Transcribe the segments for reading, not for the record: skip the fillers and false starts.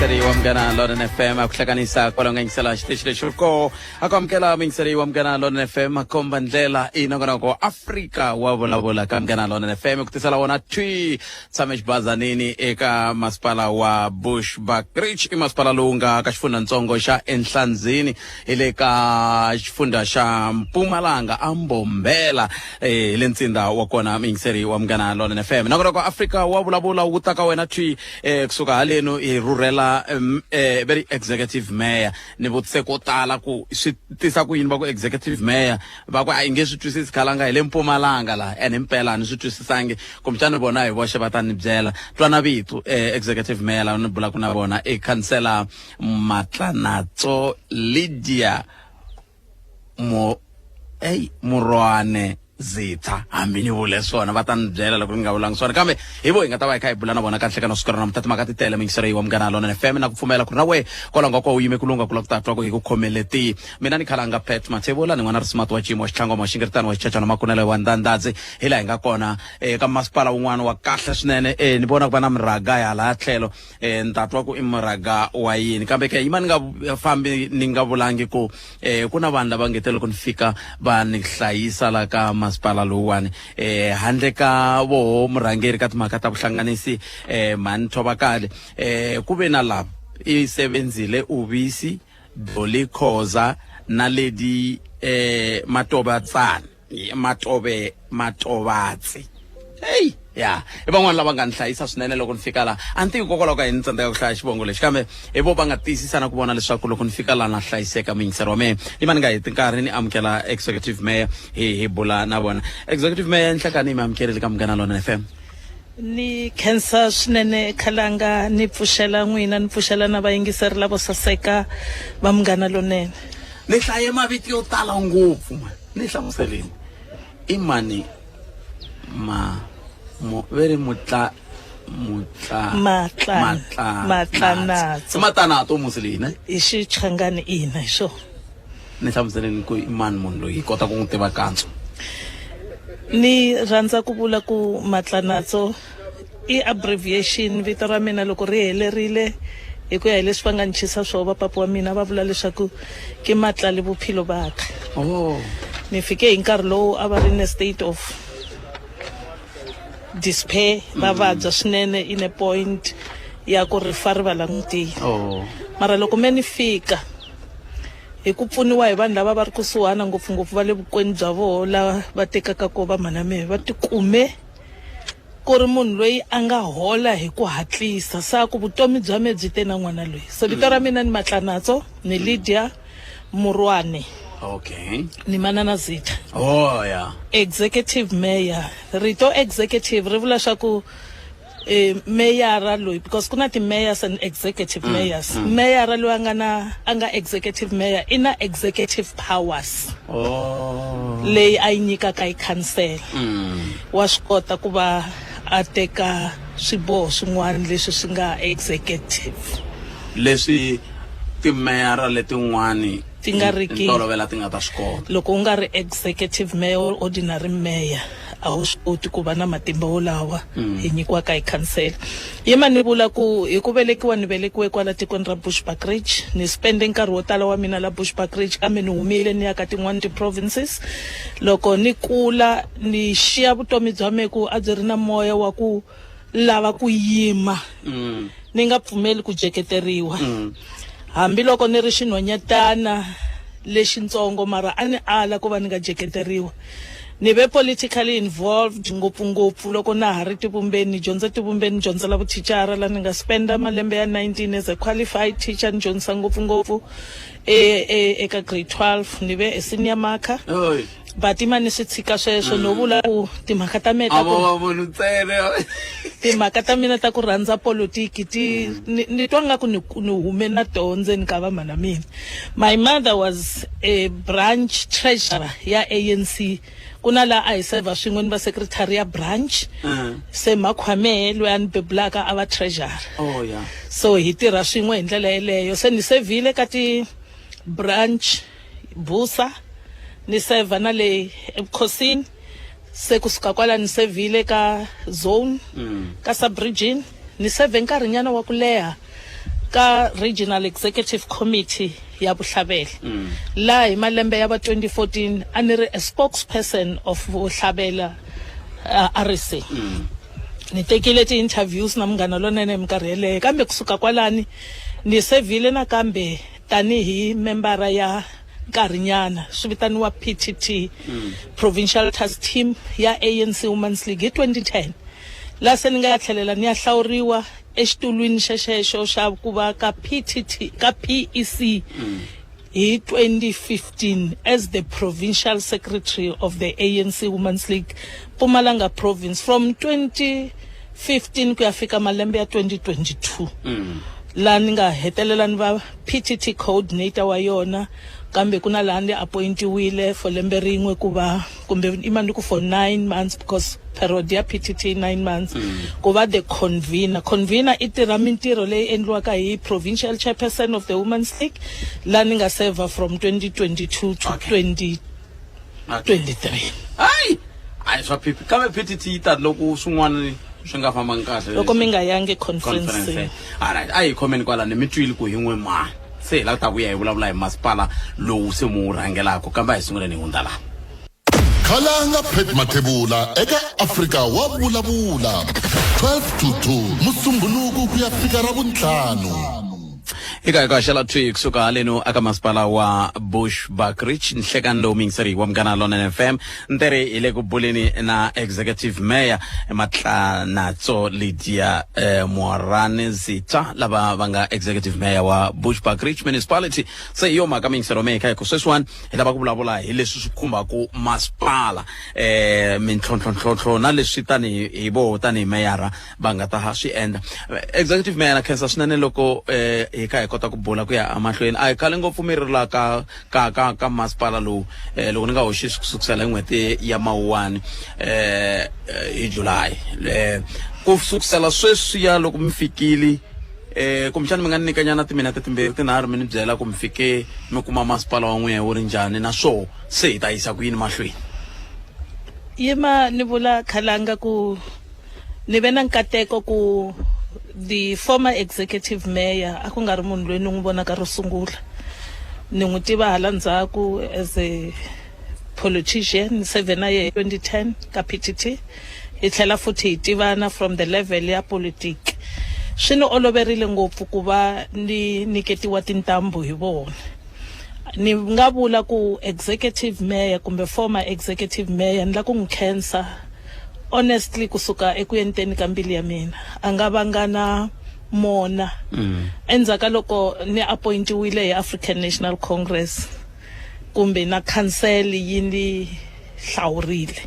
mingiseri wa mgana London FM akuhlanganisa kwalonga ngisela xiteshi lexuko akwamukela mingiseri wa mgana London FM akomba ndlela inongonoko Afrika Wa Vulavula ka mgana London FM kutisela wona twi tsamesh bazanini eka masipala wa Bushbuckridge imasipala lunga ka xifunda ntsongo xa Enhlanzini ile ka xifunda xa Mpumalanga Ambombela le ntsinda wa kona mingiseri wa mgana London FM nongonoko Afrika Wa Vulavula utaka wena twi kusuka haleno rurela very executive mayor ni vutise ko tala ku swi tisa ku yini va ku executive mayor va ku a nge swi twisisi khalanga hi le Mpumalanga la and impela ni swi twisisangi kumtana bona hi voxe va ta ni byela twana vitu executive mayor la ni bula ku na bona councillor Matlanatso Lydia Murwane Zita ambini vule swona va ta ni byela loko ni nga vulangi swona kambe hi vo hi nga ta va hi kha hi bula na vona kahle ka nosikora na mutati makati tele mingiseri wa mgana London FM na kupfumela ku na we kolanga kwa uyime kulunga kula kutatwa ku hi ku khomeleti mina ni khalanga Pet Mathebola ni n'wana ri smart wa chimo xithlango ma xingiritano wa xichachana makunele wa ndandadzi hi la hi nga kona ka masipala un'wana wa kahle swinene ni vona ku va na miraga ya la tlhelo ntatwa ku i miraga wa yini kambe ke yima ni nga fambi ni nga vulangi ku ku na vanhu lava ngetele ku ni fika va ni hlayisa la ka masipala lowani handle ka vo murhangeri ka timhaka ta vuhlanganisi Manithoba kale ku ve na lava i sevenzile uvisi Dolly Khoza na ledi Matobatsi hey ya van'wana lava nga ni hlayisa swinene loko ni fika la anti hikokwalaho ka yini tsandzeka ku hlaya xivongo lexi kambe hi vo va nga tiyisisa na ku vona leswaku loko ni fika la na hlayiseka mingiseri wa mehe ni va ni nga heti nkarhi ni amukela executive mayor hi bula na vona executive mayor nhlakani mi amukerile ka Mgana London FM ni khensa swinene khalanga ni pfuxela n'wina ni pfuxela na vayingiseri lavo saseka va Mgana London ni hlaye maviti yo tala ngopfu ni hlamuseleni i mani very Matlanatso musilini i xichangani ina hi swona ni hlamuseleni ku i mani munhu loyi kota ku n'wi tiva kantso ni rhandza ku vula ku Matlanatso i abbreviation vito ra mina loko ri helerile hi ku ya hi leswi va nga ni chisa swo va papa wa mina va vula leswaku ke matla le bophelo baka ni fike hi nkarhi lowu a va ri in a state of despair va vabya swinene in a point ya ku ri fa ri va langutile mara loko me ni fika hi ku pfuniwa hi vanhu lava va ri kusuhana ngopfungopfu va le vukweni bya voho lava va tekaka ko va mana mehe va tikume ku ri munhu loyi a nga hola hi ku hatlisa sa ku vutomi bya me byi te na n'wana loyi so vito ra mina ni Matlanatso ni Lydia Murwane okay ni manana Zita yeah executive mayor rito executive ri vula swa ku mayora loyi because kuna ti mayors and executive mayors mayora loyi a nga executive mayor ina executive powers leyi a yi nyikaka hi council wa swi kota ku va a teka swiboho swin'wana leswi swi nga executive leswi ti mayora letin'wani ti nga riki tolovela ti nga ta swi kota loko u nga ri executive mayor or ordinary mayor a wu swi koti ku va na matimba wolawa hi nyikiwaka hi council yima ni vula ku hi ku velekiwa ni velekiwe kwala tikweni ra Bushbuckridge ni spende nkarhi wo tala wa mina la Bushbuckridge kambe ni humile ni ya ka tin'wana ti-provinces loko ni kula ni xiya vutomi bya me ku a byi ri na moya wa ku lava ku yima ni nga pfumeli ku jeketeriwa hambiloko ni ri xinhwanyatana lexintsongo mara a ni ala ku va ni nga jeketeriwa ni ve politically involved ngopfungopfu loko na ha ri tivumbeni ni dyondza tivumbeni ni dyondzela vuthicara la ni nga spenda malembe ya 19 as a qualified teacher ni dyondzisa ngopfungopfu eka grade 12 ni ve a senior marker but ima ni swi tshika sweswo no vula ku timhaka ta mina timhaka ta mina ta ku rhandza politiki ni twa nga ku ni hume na ndzeni ka va mana mina my mother was a branch treasurer ya ANC kuna la a hi serva swin'we ni va secretary ya branch se makhwame loyi a ni bebulaka a va treasurer so hi tirha swin'we hi ndlela yeleyo se ni sevhile ka ti branch busa ni serva na le ebukhosini se kusuka kwala ni sevhile ka zone ka sub region ni serve nkarhinyana wa ku leha ka Regional Executive Committee ya Vuhlabela la hi malembe ya va 2014 a ni ri a spokesperson of Vuhlabela RC. Ni tekile ti-interviews na Munghana Lonene minkarhi yeleyo, kambe kusuka kwalani ni sevhile nakambe tanihi membara ya nkarhinyana swi vitaniwa PTT, Provincial Task Team ya ANC Women's League hi 2010. La se ni nga ya tlhelela ni ya hlawuriwa exitulwini xexexo xa ku va ka PTT ka PEC hi 2015 as the Provincial Secretary of the ANC Women's League Mpumalanga Province from 2015 ku ya fika malembe ya 2022. La ni nga hetelela ni va PTT coordinator wa yona, kambe kuna la ndi appointiwile for lembe rin'we ku va kumbe imani ku for 9 months because period ya PTT 9 months ku va the convener i tirha mintirho leyi endliwaka hi provincial chairperson of the Women's League, la ni nga serve from 2022 to 2023. Ai swa pipi kambe PTT ta loko swin'wana swi nga fambangi kahle loko mi nga yangi conference. Alright, ai comment kwala ni mitwili ku hin'we ma se la ta vuya hi vulavula hi masipala lowu se mu rhangelaka kambe hi sungule ni hundza la Khalanga Pet Mathebula eka Afrika Wa Vulavula 12 to 2 Musumbuluku ku ya fika ra vu5. ika xela twi kusuka haleno aka masipala wa Bushbuckridge nhlekani lowu mingiseri wa Munghana Lonene FM ntere ile ku buleni na executive mayor Matlanatso Lydia Moarane Zita lava vanga executive mayor wa Bushbuckridge municipality se yo maka mingisero meka ku sweswan lava ku vulavula hi leswi swi khumbaku masipala mintlhontlho na leswi tani hi vo tani mayor va nga ta swi endla. Executive mayor na khensa swinene loko hi ka hi kota ku bula ku ya amahlweni a hi khale ngopfu mi ri la ka masipala lowu loko ni nga hoxi sukusela hi n'hweti ya Mawuwani hi July ku sukusela sweswiya loko mi fikile kumbexani mi nga nyika nyana timinete timbirhi tinharhu mi ni byela ku mi fike mi kuma masipala wa n'wina wu ri njhani na swo se hi ta yisa ku yini mahlweni. Yima ni vula Khalanga ku ni ve na nkateko ku the former executive mayor a ku nga ri munhu loyi ni n'wi vonaka ro sungula, ni n'wi tiva hala ndzhaku as a politician ni serve na ye 2010 ka PTT hi tlhela futhi hi tivana from the level ya politiki. Swi ni oloverile ngopfu ku va ni niketiwa tintambu hi vona. Ni nga vula ku executive mayor kumbe former executive mayor ni la ku n'wi khensa honestly kusuka ekuyenteni ka mbilu ya mina a nga vangana mona endzhaka loko ni appointiwile hi African National Congress kumbe na council yi ni hlawurile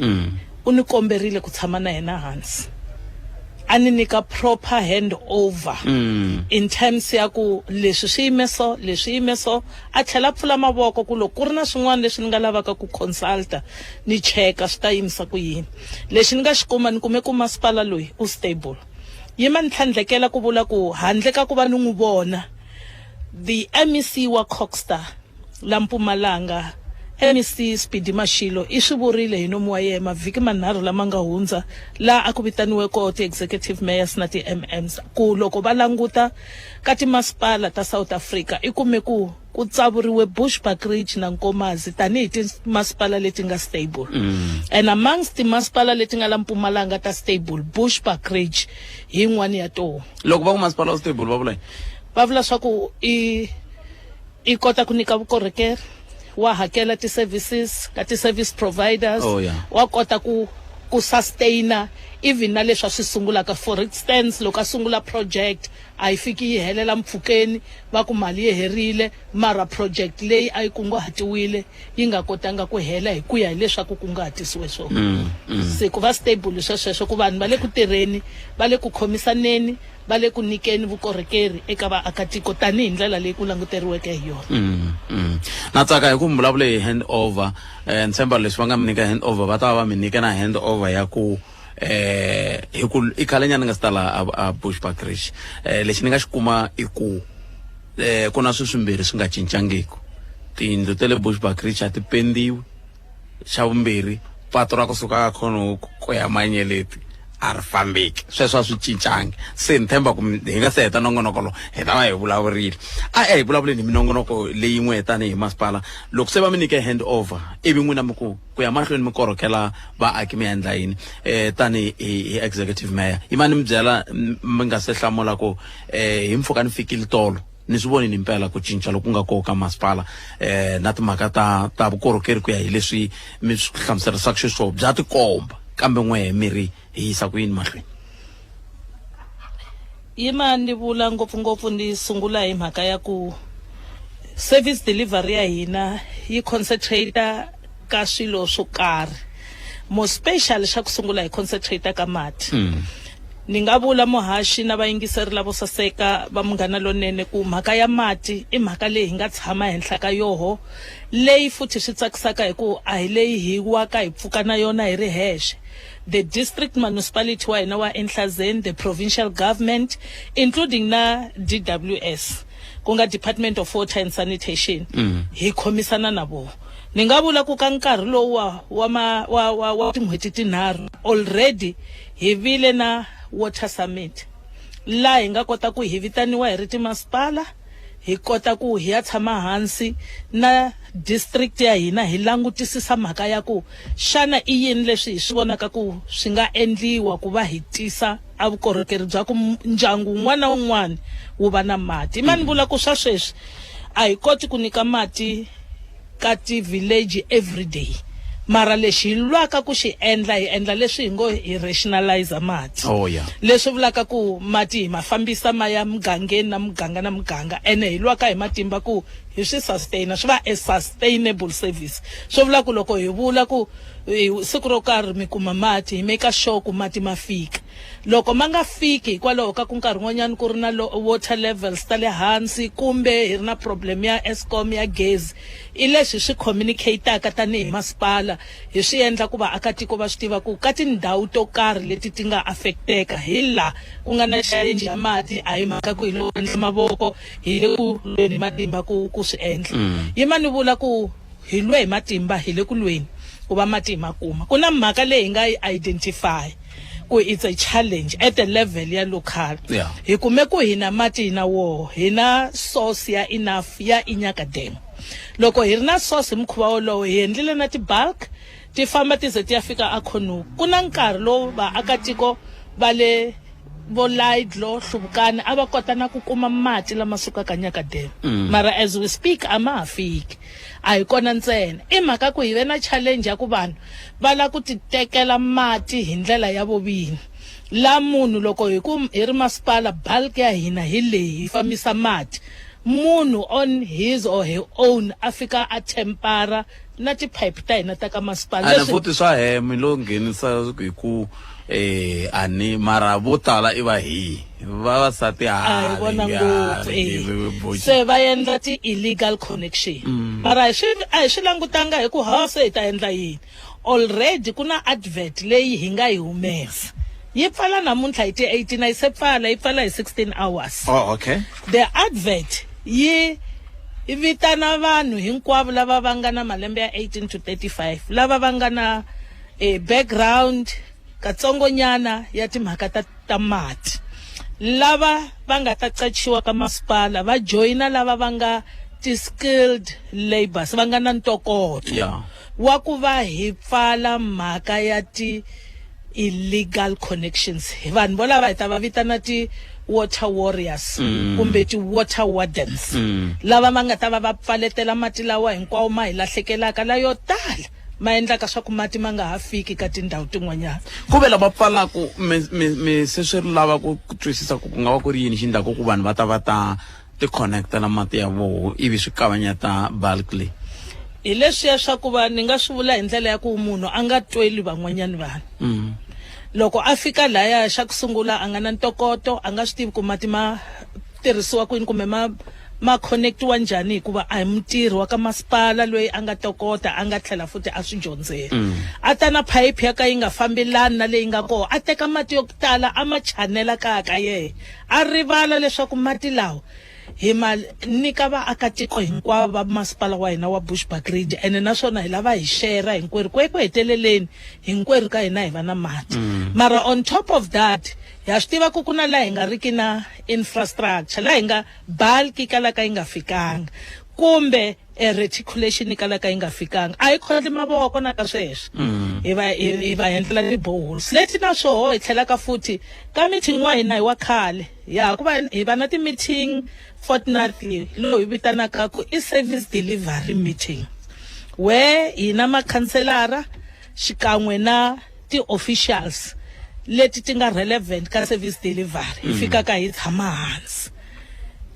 u ni komberile ku tshama na yena hansi a ni nyika proper handover in terms ya ku leswi swi yimeso a tlhela pfula mavoko ku loko ku ri na swin'wana leswi ni nga lavaka ku consulta ni cheka swi ta yimisa ku yini. Lexi ni nga xi kuma ni kume ku masipala loyi u stable. Yima ni tlhandlekela ku vula ku handle ka ku va ni n'wi vona the MEC wa Coxstar la Mpumalanga MEC Speedy Mashilo i swi vurile hi nomu wa yena mavhiki manharhu lama nga hundza la a ku vitaniwe ko ti executive mayors na ti MMs ku loko va languta ka timasipala ta South Africa i kume ku tsavuriwe Bushbuckridge na Nkomazi tanihi timasipala leti nga stable and amongst timasipala leti nga la Mpumalanga ta stable Bushbuckridge hi yin'wana ya toho. Loko va ku masipala stable va vula swa ku i kota ku nyika vukorhokeri wa hakela ti services ka ti service providers wa kota ku sustaina even na leswi swi sungulaka. For instance loko a sungula project a yi fiki yi helela mpfhukeni va ku mali yi herile mara project leyi a yi kunguhatiwile yi nga kotanga ku hela hi ku ya hi leswaku kunguhatisiwe swona. Se ku va stable sweswo ku vanhu va le ku tirheni va le ku khomisaneni va le ku nyikeni vukorhokeri eka vaakatiko tanihi ndlela leyi ku languteriweke hi yona. Na tsaka hi ku mi vulavule hi handover ntshemba leswi va nga mi nyika handover va ta va mi nyika na handover ya ku hi ku i khale nyana nga stala a Bushbuckridge lexi ni nga xi kuma i ku ku na swimbirhi swi nga cincangiki. Tiyindlu ta le Bushbuckridge a ti pendiwi, xa vumbirhi patu ra kusuka ka Nongonoko ku ya Manyeleti a ri fambeki sweswo a swi cincangi se ni tshemba ku hi nga se heta nongonoko lo hi ta va hi vulavurile hi vulavuleni hi minongonoko leyi n'we tanihi masipala loko se va mi nyike hand over ivi n'wina mi ku ya mahlweni mi korhokela vaaki mi endla yini tanihi hi executive mayor hi mani mi byela mi nga se hlamula ku hi mpfhuka ni fikile tolo ni swi voni ni mpela ku cinca loku nga koka masipala na timhaka ta vukorhokeri ku ya hi leswi mi swi hlamuserisaka xiswona bya tikomba kambe n'we miri hi yisa ku yini mahlweni yima ni vula ngopfungopfu ni sungula hi mhaka ya ku service delivery ya hina yi concentrate ka swilo swo karhi mo special xa ku sungula hi concentrate ka mati ni nga vula muhashi na vayingiseri lavo saseka va Munghana Lonene ku mhaka ya mati i mhaka leyi hi nga tshama henhla ka yoho leyi futhi swi tsakisaka hi ku a hi leyi hi waka hi pfuka na yona hi ri hexe the district municipality wa hina wa Enhlazeni, the provincial government including na DWS ku nga Department of Water and Sanitation hi khomisana na vona ni nga vula ku ka nkarhi lowu wa tin'hweti tinharhu already hi vile na water summit la hi nga kota ku hi vitaniwa hi ri timasipala hi kota ku hi ya tshama hansi na district ya hina hi langutisisa mhaka ya ku xana i yini leswi hi swi vonaka ku swi nga endliwa ku va hi tisa a vukorhokeri bya ku ndyangu wun'wana na wun'wana wu va na mati mani vula ku swa sweswi a hi koti ku nyika mati ka ti-village everyday mara lexi hi lwaka ku xi endla hi endla leswi hi ngo hi rationalize mati leswi vulaka ku mati hi mafambisa ma ya mugangeni na muganga na muganga ene hi lwaka hi matimba ku hi swi sustain swi va a sustainable service swo vula ku loko hi vula ku siku ro karhi mi kuma mati hi make sure ku mati ma fika loko ma nga fiki hikwalaho ka ku nkarhi n'wanyana ku ri na water levels ta le hansi kumbe hi ri na problem ya Eskom ya gezi i leswi swi communicataka tanihi masipala hi swi endla ku vaakatiko va swi tiva ku ka tindhawu to karhi leti ti nga affecteka hi la ku nga na challenge ya mati a hi mhaka ku hi lo endla mavoko hi le ku lweni matimba ku swi endla yima ni vula ku hi lwe hi matimba hi le ku lweni ku va mati ma kuma ku na mhaka leyi hi nga yi identify ku it's a challenge at the level ya local hi kume ku hina mati hina wo hina source ya enough ya Inyaka Dam loko hi ri na source mkhuva wolowo hi endlile na ti-bulk ti famba ti ze ti ya fika a Khonuku ku na nkarhi lowu vaakatiko va le vo Laidlo Hluvukani a va kota na ku kuma mati lama sukaka Nyaka Dam mara as we speak a ma ha fiki a hi kona ntsena i mhaka ku hi ve na challenge ya ku vanhu va la ku ti tekela mati hi ndlela ya vovini la munhu loko hi ri masipala bulk ya hina hi leyi hi fambisa mati munhu on his or her own a fika a tempera na tipipe ta hina ta ka masipala leswi futhi swa mi lo nghenisa hi ku ani mara vo tala i va hi vavasati vona ngopfu se va endla ti-illegal connection mara a hi swi langutanga hi ku se hi ta endla yini already ku na advert leyi hi nga yi humesa yi pfala namuntlha hi ti-18 yi se pfala yi pfala hi 16 hours the advert yi vitana vanhu hinkwavo lava va nga na malembe ya 18 to 35 lava va nga na background katsongonyana ya timhaka ta mati lava va nga ta qachiwa ka masipala va joina lava va nga ti-skilled labours va nga na ntokoto wa ku va hi pfala mhaka ya ti-illegal connections vanhu volava hi ta va vitana ti-water warriors kumbe ti-water wardens lava va nga ta va pfaletela mati lawa hinkwawo ma hi lahlekelaka la yo tala ma endlaka swa ku mati ma nga ha fiki ka tindhawu tin'wanyana ku ve lava pfalaku mi se swi lava ku twisisa ku nga va ku ri yini xi endlaku ku vanhu va ta ti-connecta na mati ya voho ivi swi kavanyeta bulk leyi hi leswiya swa ku va ni nga swi vula hi ndlela ya ku munhu a nga tweli van'wanyana vanhu loko a fika laya xa ku sungula a nga na ntokoto a nga swi tivi ku mati ma tirhisiwa kwini kumbe ma connectiwa njhani hikuva a hi mutirhi wa ka masipala loyi a nga tokota a nga tlhela futhi a swi dyondzela a ta na pipe ya ka yi nga fambelani na leyi nga koho a teka mati yo tala a ma chanela kaya ka yehe a rivala leswaku mati lawa hi nyika vaakatiko hinkwavo va masipala wa hina wa Bushbuckridge ene naswona hi lava hi share hinkwerhu ku heteleleni hinkwerhu ka hina hi va na mati mara on top of that ya swi tiva ku na laha hi nga riki na infrastructure laha hi nga bulk kalaka yi nga fikanga kumbe reticulation kalaka yi nga fikanga a yi khotli mavoko na ka sweswo hi va endlela ti-boreholes leti na swoho hi tlhelaka futhi ka meeting wa hina hi wa khale ya ku va hi va na ti-meeting fortnightly lowu hi vitanaka ku i service delivery meeting where hina makhanselara xikan'we na ti-officials leti ti nga relevant ka service delivery hi fikaka hi tshama hansi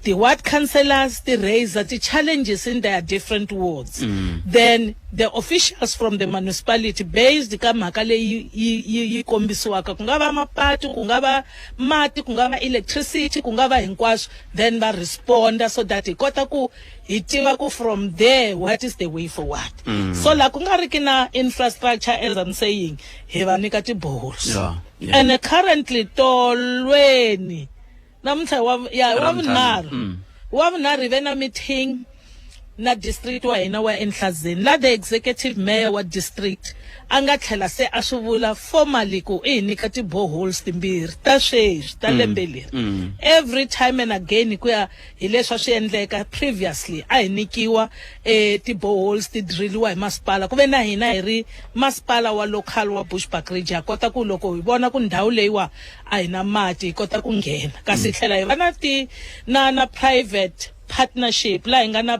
the ward councillors, the raise the challenges in their different wards. Then the officials from the municipality based ka mhaka leyi yi kombisiwaka ku nga va mapatu ku nga va mati ku nga va electricity ku nga va hinkwaswo then va responda so that hi kota ku hi tiva ku from there what is the way forward. So la ku nga riki na infrastructure as I'm saying hi va nyika ti-boreholes and currently tolweni namuntlha wa vunharhu ve na meeting na district wa hina wa eNhlazeni la the executive mayor wa district a nga tlhela se a swi vula formally ku i hi nyika ti-boreholes timbirhi ta sweswi ta lembe leri every time and again ku ya hi leswi swi endleka previously a hi nikiwa ti-boreholes ti driliwa hi masipala ku ve na hina hi ri masipala wa local wa Bushbuckridge ha kota ku loko hi vona ku ndhawu leyiwa a hi na mati hi kota ku nghena kasi hi tlhela hi va na private partnership la hi nga na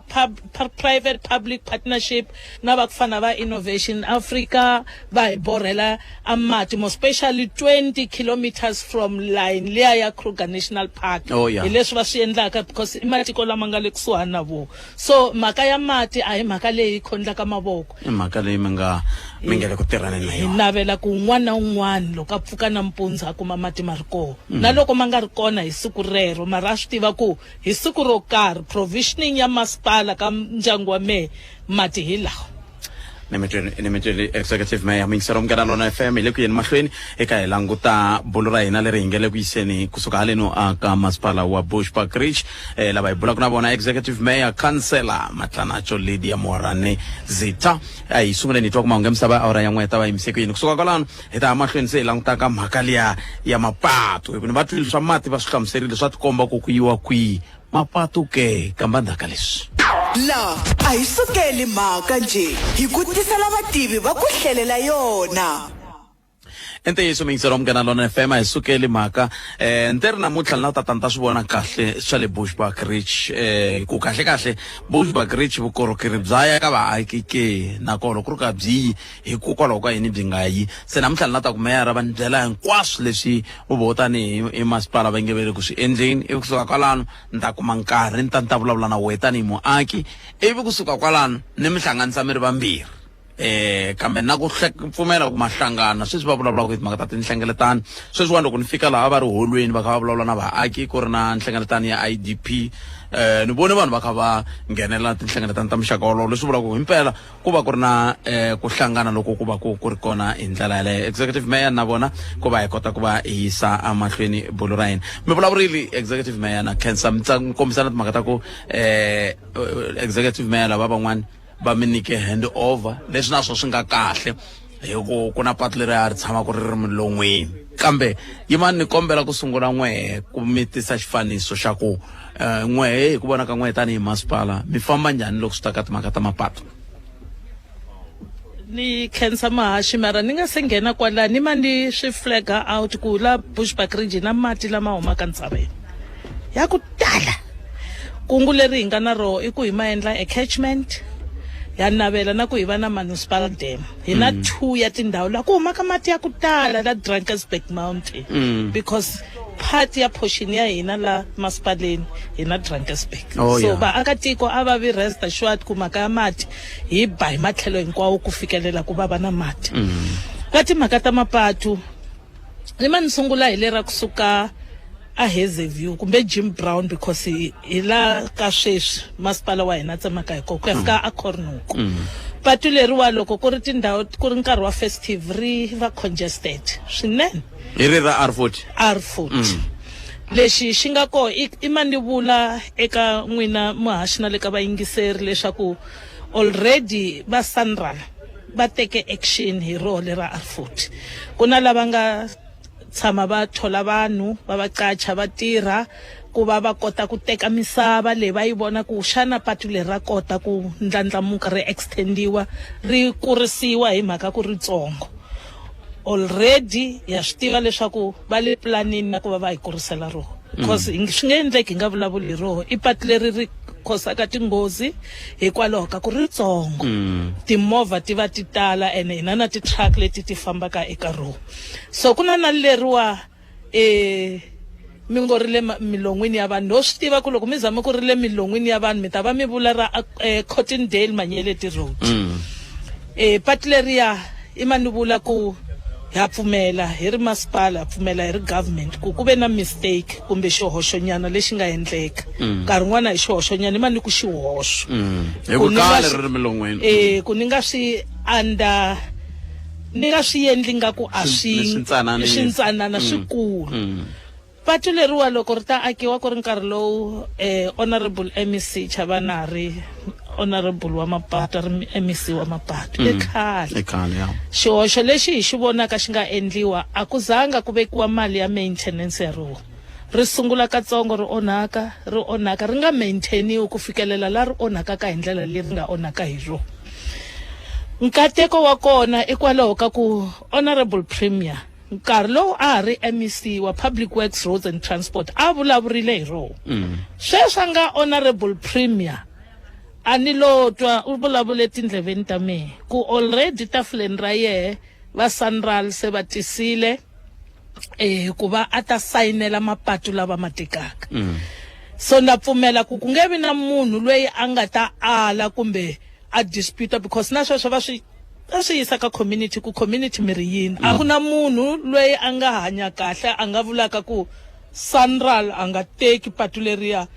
private public partnership na va ku fana va Innovation Africa va hi borhela a mati more especially 20 kilometers from line leya ya Kruger National Park hi leswi va swi endlaka because i matiko lama nga le kusuhani na vo so mhaka ya mati a hi mhaka leyi khondlaka mavoko i mhaka leyi mi nga le ku tirhaneni na yona hi navela ku un'wana na un'wana loko a pfuka nampundzu a kuma mati ma ri kona na loko ma nga ri kona hi siku rero mara a swi tiva ku hi siku ro karhi provisioning ya masipala ka ndyangu wa mehe mati hi lawa Nimetele executive mayor Mingiselo Mngana Lona FM ile ku yeni mahlweni eka hi languta bolo ra hina leri ngele ku iseni kusuka haleno aka masipala wa Bushbuckridge lava hi bula ku na bona executive mayor councillor Matlanacho Lydia Morane Zita ai sunguleni twa ku mahungu misava awara ya n'weta va yimise ku yini kusuka kwalano hi ta mahlweni se hi languta ka mhaka liya ya mapatu hikuva va twile swa mati va swi hlamuserile swa tikomba ku yiwa kwihi mapatu ke kamba ndhaka leswi la a hi sukeli mhaka nje hi ku tisela vativi va ku hlelela yona Ntiyiso Mingiselo Mngana Lona FM hi sukeli mhaka nteri namuntlha na tatanta swi vona kahle swa le Bushbuckridge ku kahle Bushbuckridge vukorhokeri bya ya ka vaaki ke nakona ku ri ka byi hikokwalaho ka yini byi nga yi se namuntlha na ta ku meyara va ndlela hinkwaswo leswi u votani hi masipala va nge vele ku swi endleni ivi kusuka kwalano ni ta kuma nkarhi ni ta vulavula na wehe tanihi muaki ivi kusuka kwalano ni mi hlanganisa mi ri vambirhi kambe na ku pfumela ku mahlangana sweswi va vulavulaka hi timhaka ta tinhlengeletano sweswiwani loko ni fika laha va ri holweni va kha va vulavula na vaaki ku ri na nhlengeletano ya IDP ni vone vanhu va kha va nghenelela tinhlengeletano ta muxaka wolowo leswi vulaka ku himpela ku va ku ri na ku hlangana loko ku va ku ri kona hi ndlela yaleyo executive mayor na vona ku va hi kota ku va hi yisa amahlweni bolo ra hina mi vulavurile executive mayor na cancer mi kombisa na timhaka ta ku executive mayor lava van'wani ba mi nyike hand over leswi na swo swi nga kahle hikuva ku na patu leri a ri tshama ku ri milon'weni kambe yimani ni kombela ku sungula n'wehe ku mi tisa xifaniso xa ku n'wehe hi ku vona ka n'wehe tanihi masipala mi famba njhani loko swi ta ka timhaka ta mapatu ni khensa mahashi mara ni nga se nghena kwala ni ma ni swi flaga out ku la Bushbuckridge na mati lama humaka ntshaveni ya ku tala kungu leri hi nga na ro i ku hi ma endla a catchment ya navela na ku hi va na municipal dam hi na 2 ya tindhawu la ku humaka mati ya ku tala la Drakensberg Mountain because part ya portion ya hina la masipaleni hi na Drakensberg so vaakatiko a va vi rest assured ku mhaka ya mati hi ba hi matlhelo hinkwawo ku fikelela ku va na mati ka timhaka ta mapatu ni ma ni sungula hi lera kusuka a Hazyview kumbe Jim Brown because hi la ka sweswi masipala wa hina tsemaka hi kona ku ya fika a Nongonoko patu leriwa loko ku ri tindhawu ku ri nkarhi wa festive ri va congested swinene hi ri ra R40 lexi xi nga ko i manivula eka n'wina muhaxi na le ka vayingiseri leswaku already va Sanral va teke action hi role ra R40 ku na lava nga tshama va thola vanhu va va qacha va tirha ku va kota ku teka misava leyi va yi vona ku xana patu leri ra kota ku ndlandlamuka ri extendiwa ri kurisiwa hi mhaka ku ritsongo already ya swi tiva leswaku va le planini na ku va hi kurisela roho because swi nge endleki hi nga vulavuli hi roho i patu leri ri khosaka tinghozi hikwalaho ka ku ritsongo timovha ti va ti tala ene hina na ti-truck leti ti fambaka eka roho so ku na leriwa mi ngo ri le milon'wini ya vanhu no swi tiva ku loko mi zama ku ri le milon'wini ya vanhu mi ta va mi vula ra Cottondale Manyeleti Road patu leriya i mani vula ku ha pfumela hi ri masipala ha pfumela hi ri government ku ve na mistake kumbe xihoxonyana lexi nga endleka nkarhi n'wana hi xihoxonyana i mani ku xihoxo hi ku kale ri milon'wini ku ni nga swi ni nga swi endli nga ku a swintsanana swikulu patu leriwa loko ri ta akiwa ku ri nkarhi lowu honorable MEC Chavanari honorable wa mapatu ri MEC wa mapatu ekhale xihoxo lexi hi xi vonaka xi nga endliwa a ku zanga ku vekiwa mali ya maintenance ya roho ri sungula katsongo ri onhaka ri nga maintainiwi ku fikelela la ri onhakaka hi ndlela leyi ri nga onhaka hi rona nkateko wa kona ikwalaho ka ku honorable premier nkarhi lowu a ha ri MEC wa Public Works Roads and Transport a vulavurile hi roho sweswi a nga honorable premier a ni lo twa u vulavule tindleveni ta mehe ku already tafuleni ra yehe va Sanral se va tisile ku va a ta sayinela mapatu lava ma tekaka so na pfumela ku nge vi na munhu loyi a nga ta ala kumbe a dispute because na sweswo va swi yisa ka community ku community mi ri yini a ku na munhu loyi a nga hanya kahle a nga vulaka ku Sanral a nga teki patu leriya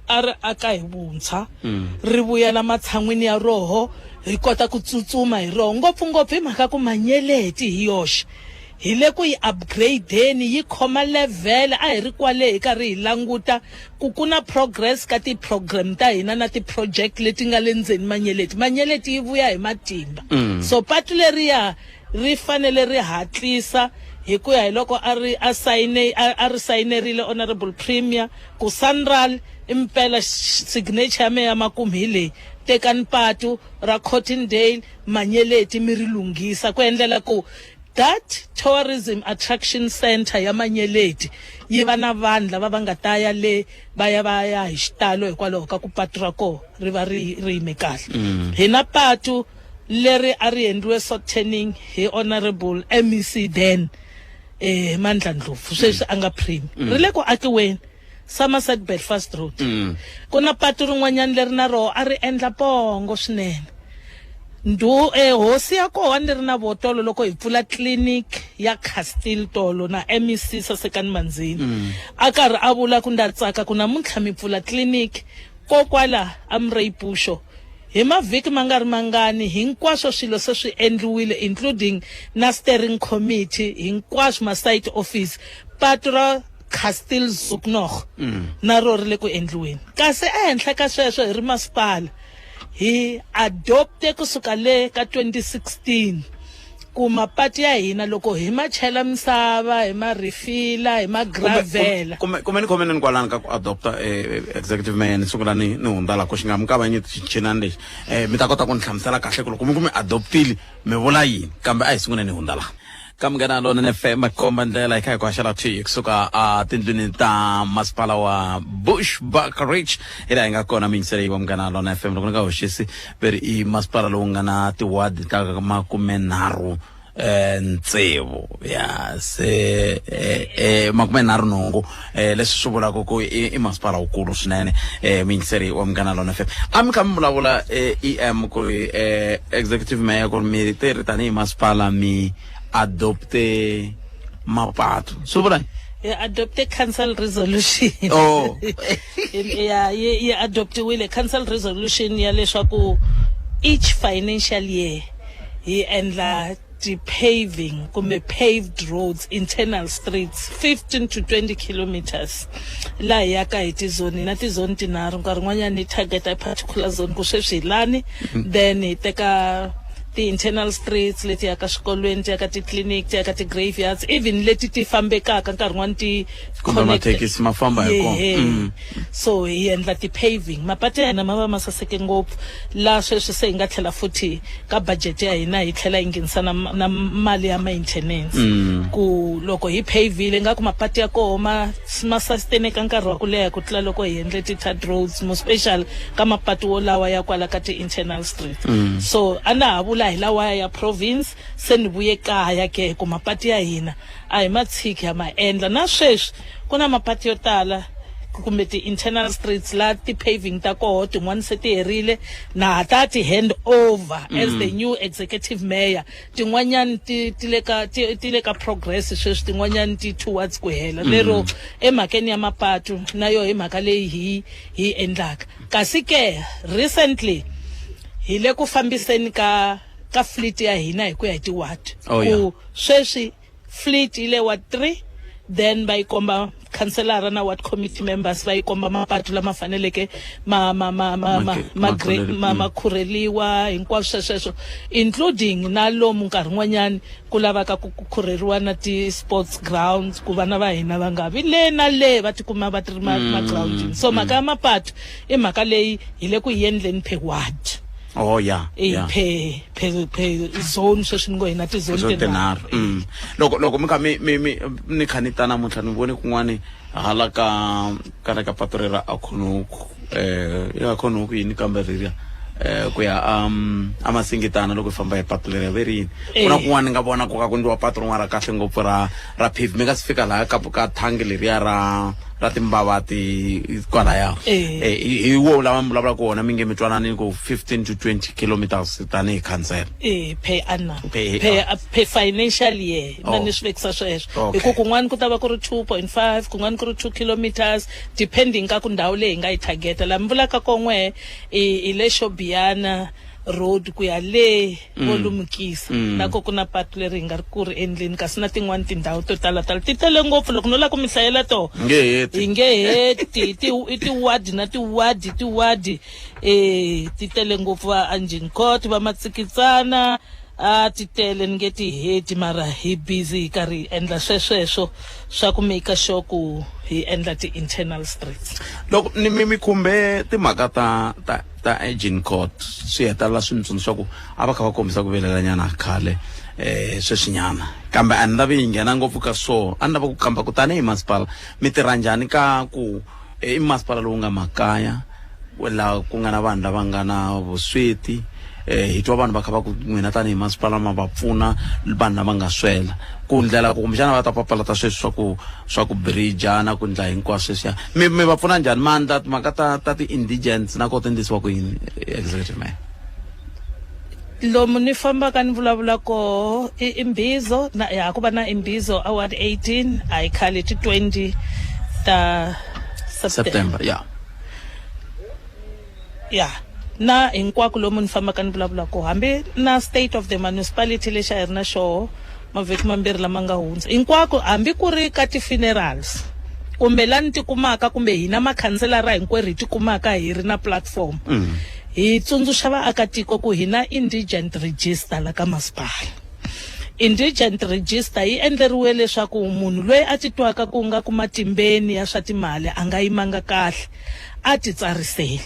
a ri aka hi vuntshwa ri vuyela matshan'wini ya roho hi kota ku tsutsuma hi roho ngopfungopfu hi mhaka ku Manyeleti hi yoxe hi le ku yi upgrade-eni yi khoma level a hi ri kwale hi karhi hi languta ku ku na progress ka ti-program ta hina na ti-project leti nga le ndzeni Manyeleti yi vuya hi matimba so patu leriya ri fanele ri hatlisa hi ku ya hi loko a ri sayinerile honorable premier ku Sanral impela signature ya me ya makumu hi leyi tekani patu ra Cottondale Manyeleti mi ri lunghisa ku endlela ku that tourism attraction center ya Manyeleti yi va na vanhu lava va nga ta ya le va ya hi xitalo hikwalaho ka ku patu ra ko ri va ri yime kahle hi na patu leri a ri endliwe shortening hi honorable MEC then Mandla Ndlovu sweswi a nga prime ri le ku akiweni Somerset Belfast Road ku na patu rin'wanyana leri na roho a ri endla pongo swinene hosi ya koho ni ri na votolo loko hi pfula clinic ya Castile tolo na MEC Sasekani Manzini a karhi a vula ku nda tsaka ku namuntlha mi pfula clinic kokwala amreyipusho hi mavhiki mangani hinkwaswo swilo se swi endliwile including na steering committee hinkwaswo ma site office patu ra Castile Zuknoch na ro ri le ku endliweni kasi ehenhla ka sweswo hi ri masipala hi adopte kusuka le ka 2016 ku mapatu ya hina loko hi ma chela misava hi ma refila hi ma gravela kumeni ni kwalani ka ku adopta executive mayor ni sungula ni hundza ko xi nga mukavanyeti xichinani lexi mi ta kota ku ni hlamusela kahle ku loko mi adoptile mi vula yini kambe a hi sungula ni hundza laha kamgana lona FM komba ndlela hi ku haxela thi kusuka tindlwini ta masipala wa Bushbuckridge ila inga kona minsere wa mgana lona FM loko nga hoxisi veri i masipala lowu nga na tiwadi ta makumenharhu ntsevu ya se makumenharhu nhungu leswi swi vulaka ku i masipala wukulu swinene minsere wa mgana lona FM a mi kha mi vulavula EM ku executive mayor ku mi tirhi tanihi masipala mi adopte mapatu so vula adopte council resolution ye adoptiwile council resolution ya leswaku each financial year hi endla paving kumbe paved roads, internal streets 15 to 20 kilometers la hi yaka hi tizoni na tizoni tinharhu nkarhi n'wanyana ni target a particular zone ku sweswi hi lani then hi teka ti-internal streets leti yaka swikolweni ti yaka ti-clinic ti yaka ti-graveyards even leti ti fambekaka nkarhi n'wana ti mathekisi ma famba hi kona so hi endla ti-paving mapatu ya hina ma va ma saseke ngopfu la sweswi se hi nga tlhela futhi ka budget ya hina hi tlhela hi nghenisa na mali ya maintenance ku loko hi pavile nga ku mapatu ya koho ma susteneka nkarhi wa ku leha ku tlula loko hi endle ti-third roads mo special ka mapatu wo lawa ya kwala ka ti-internal streets so a na ha vula hi lawa ya province se ni vuye kaya ke ku mapatu ya hina a hi matshiki ya ma endla na sweswi ku na mapatu yo tala kumbe ti-internal streets la ti-paving ta koho tin'wana se ti herile na ha ta ti-hand over as the new executive mayor tin'wanyani ti le ka progress sweswi tin'wanyani ti towards ku hela lero emhakeni ya mapatu na yo hi mhaka leyi hi endlaka kasi ke recently hi le ku fambiseni ka fleet ya hina hi ku ya hi ti-ward ku sweswi fleet yi le ward 3 then va yi komba councilor na ward committee members va yi komba mapatu lama faneleke ma khureliwa hinkwaswo sweswo including na lomu nkarhi n'wanyani ku lavaka ku khureriwa na ti-sports grounds ku vana va hina va nga vi le na le va tikuma va ti ri ma-groundini so mhaka ya mapatu i mhaka leyi hi le ku hi endleni per ward pe zone sweswi ni ngo hina tizone tinharhu loko mi kha ni kha ni ta namuntlha ni vone kun'wani hala ka patu rera Akhonoku ya Akhonoku yini kambe ririya ku ya a Masingitana loko hi famba hi patu leriya verini ku na kun'wani ni nga vona ku ka ku endliwa patu rin'wana ra kahle ngopfu ra pave mi nga si fika laha ka thangi leriya ra timbavati kwalaya hi wo lava mi vulavulaka wona mi nge mi twanani ku 15 to 20 kilometers tanihi council per financial year na ni swi vekisa sweswo hi ku kun'wana ku ta va ku ri 2.5 kun'wana ku ri 2 kilometers depending ka ku ndhawu leyi hi nga yi targeta laha mi vulaka kon'we hi le Shobiyana road ku ya le volumukisa nako ku na patu leri hi nga ri ku ri endleni kasi na tin'wana tindhawu to talatala ti tele ngopfu loko no la ku mi hlayela toho hi nge heti ti-ward na ti-ward ti tele ngopfu va Engine Court va Matsikitsana ti tele ni nge ti heti mara hi busy hi karhi hi endla sweswo swa ku make sure ku hi endla ti-internal streets loko mi khumbe timhaka ta Engine Court swi hetelela swi ni tsundzuxa ku a va kha va kombisa ku velelanyana khale sweswinyana kambe a ni lavi hi nghena ngopfu ka so a ni lava ku kamba ku tanihi masipala mi tirha njhani ka ku i masipala lowu nga makaya laha ku nga na vanhu lava nga na vusweti hi twa vanhu va kha va ku n'wina tanihi masipala ma va pfuna vanhu lava nga swela ku ndlela ku kumbexana va ta papalata sweswi swa ku bridge na ku ndla hinkwaswo sweswiya mi va pfuna njhani mandla timhaka ta ti-indigents na ko ti endlisiwa ku yini executive mayor lomu ni fambaka ni vulavula koho i Imbizo ku va na Imbizo award 18 a hi khale ti 20 ta September na hinkwako lomu ni fambaka ni vulavula koho hambi na state of the municipality lexi a hi ri na xoho mavhiki mambirhi lama nga hundza hinkwako hambi ku ri ka ti-funerals kumbe la ni tikumaka kumbe hina makhanselara hinkwerhu hi tikumaka hi ri na platform hi tsundzuxa vaakatiko ku hi na indigent register la ka masipala indigent register yi endleriwe leswaku munhu loyi a titwaka ku nga ku matimbeni ya swa timali a nga yimanga kahle a ti tsariseli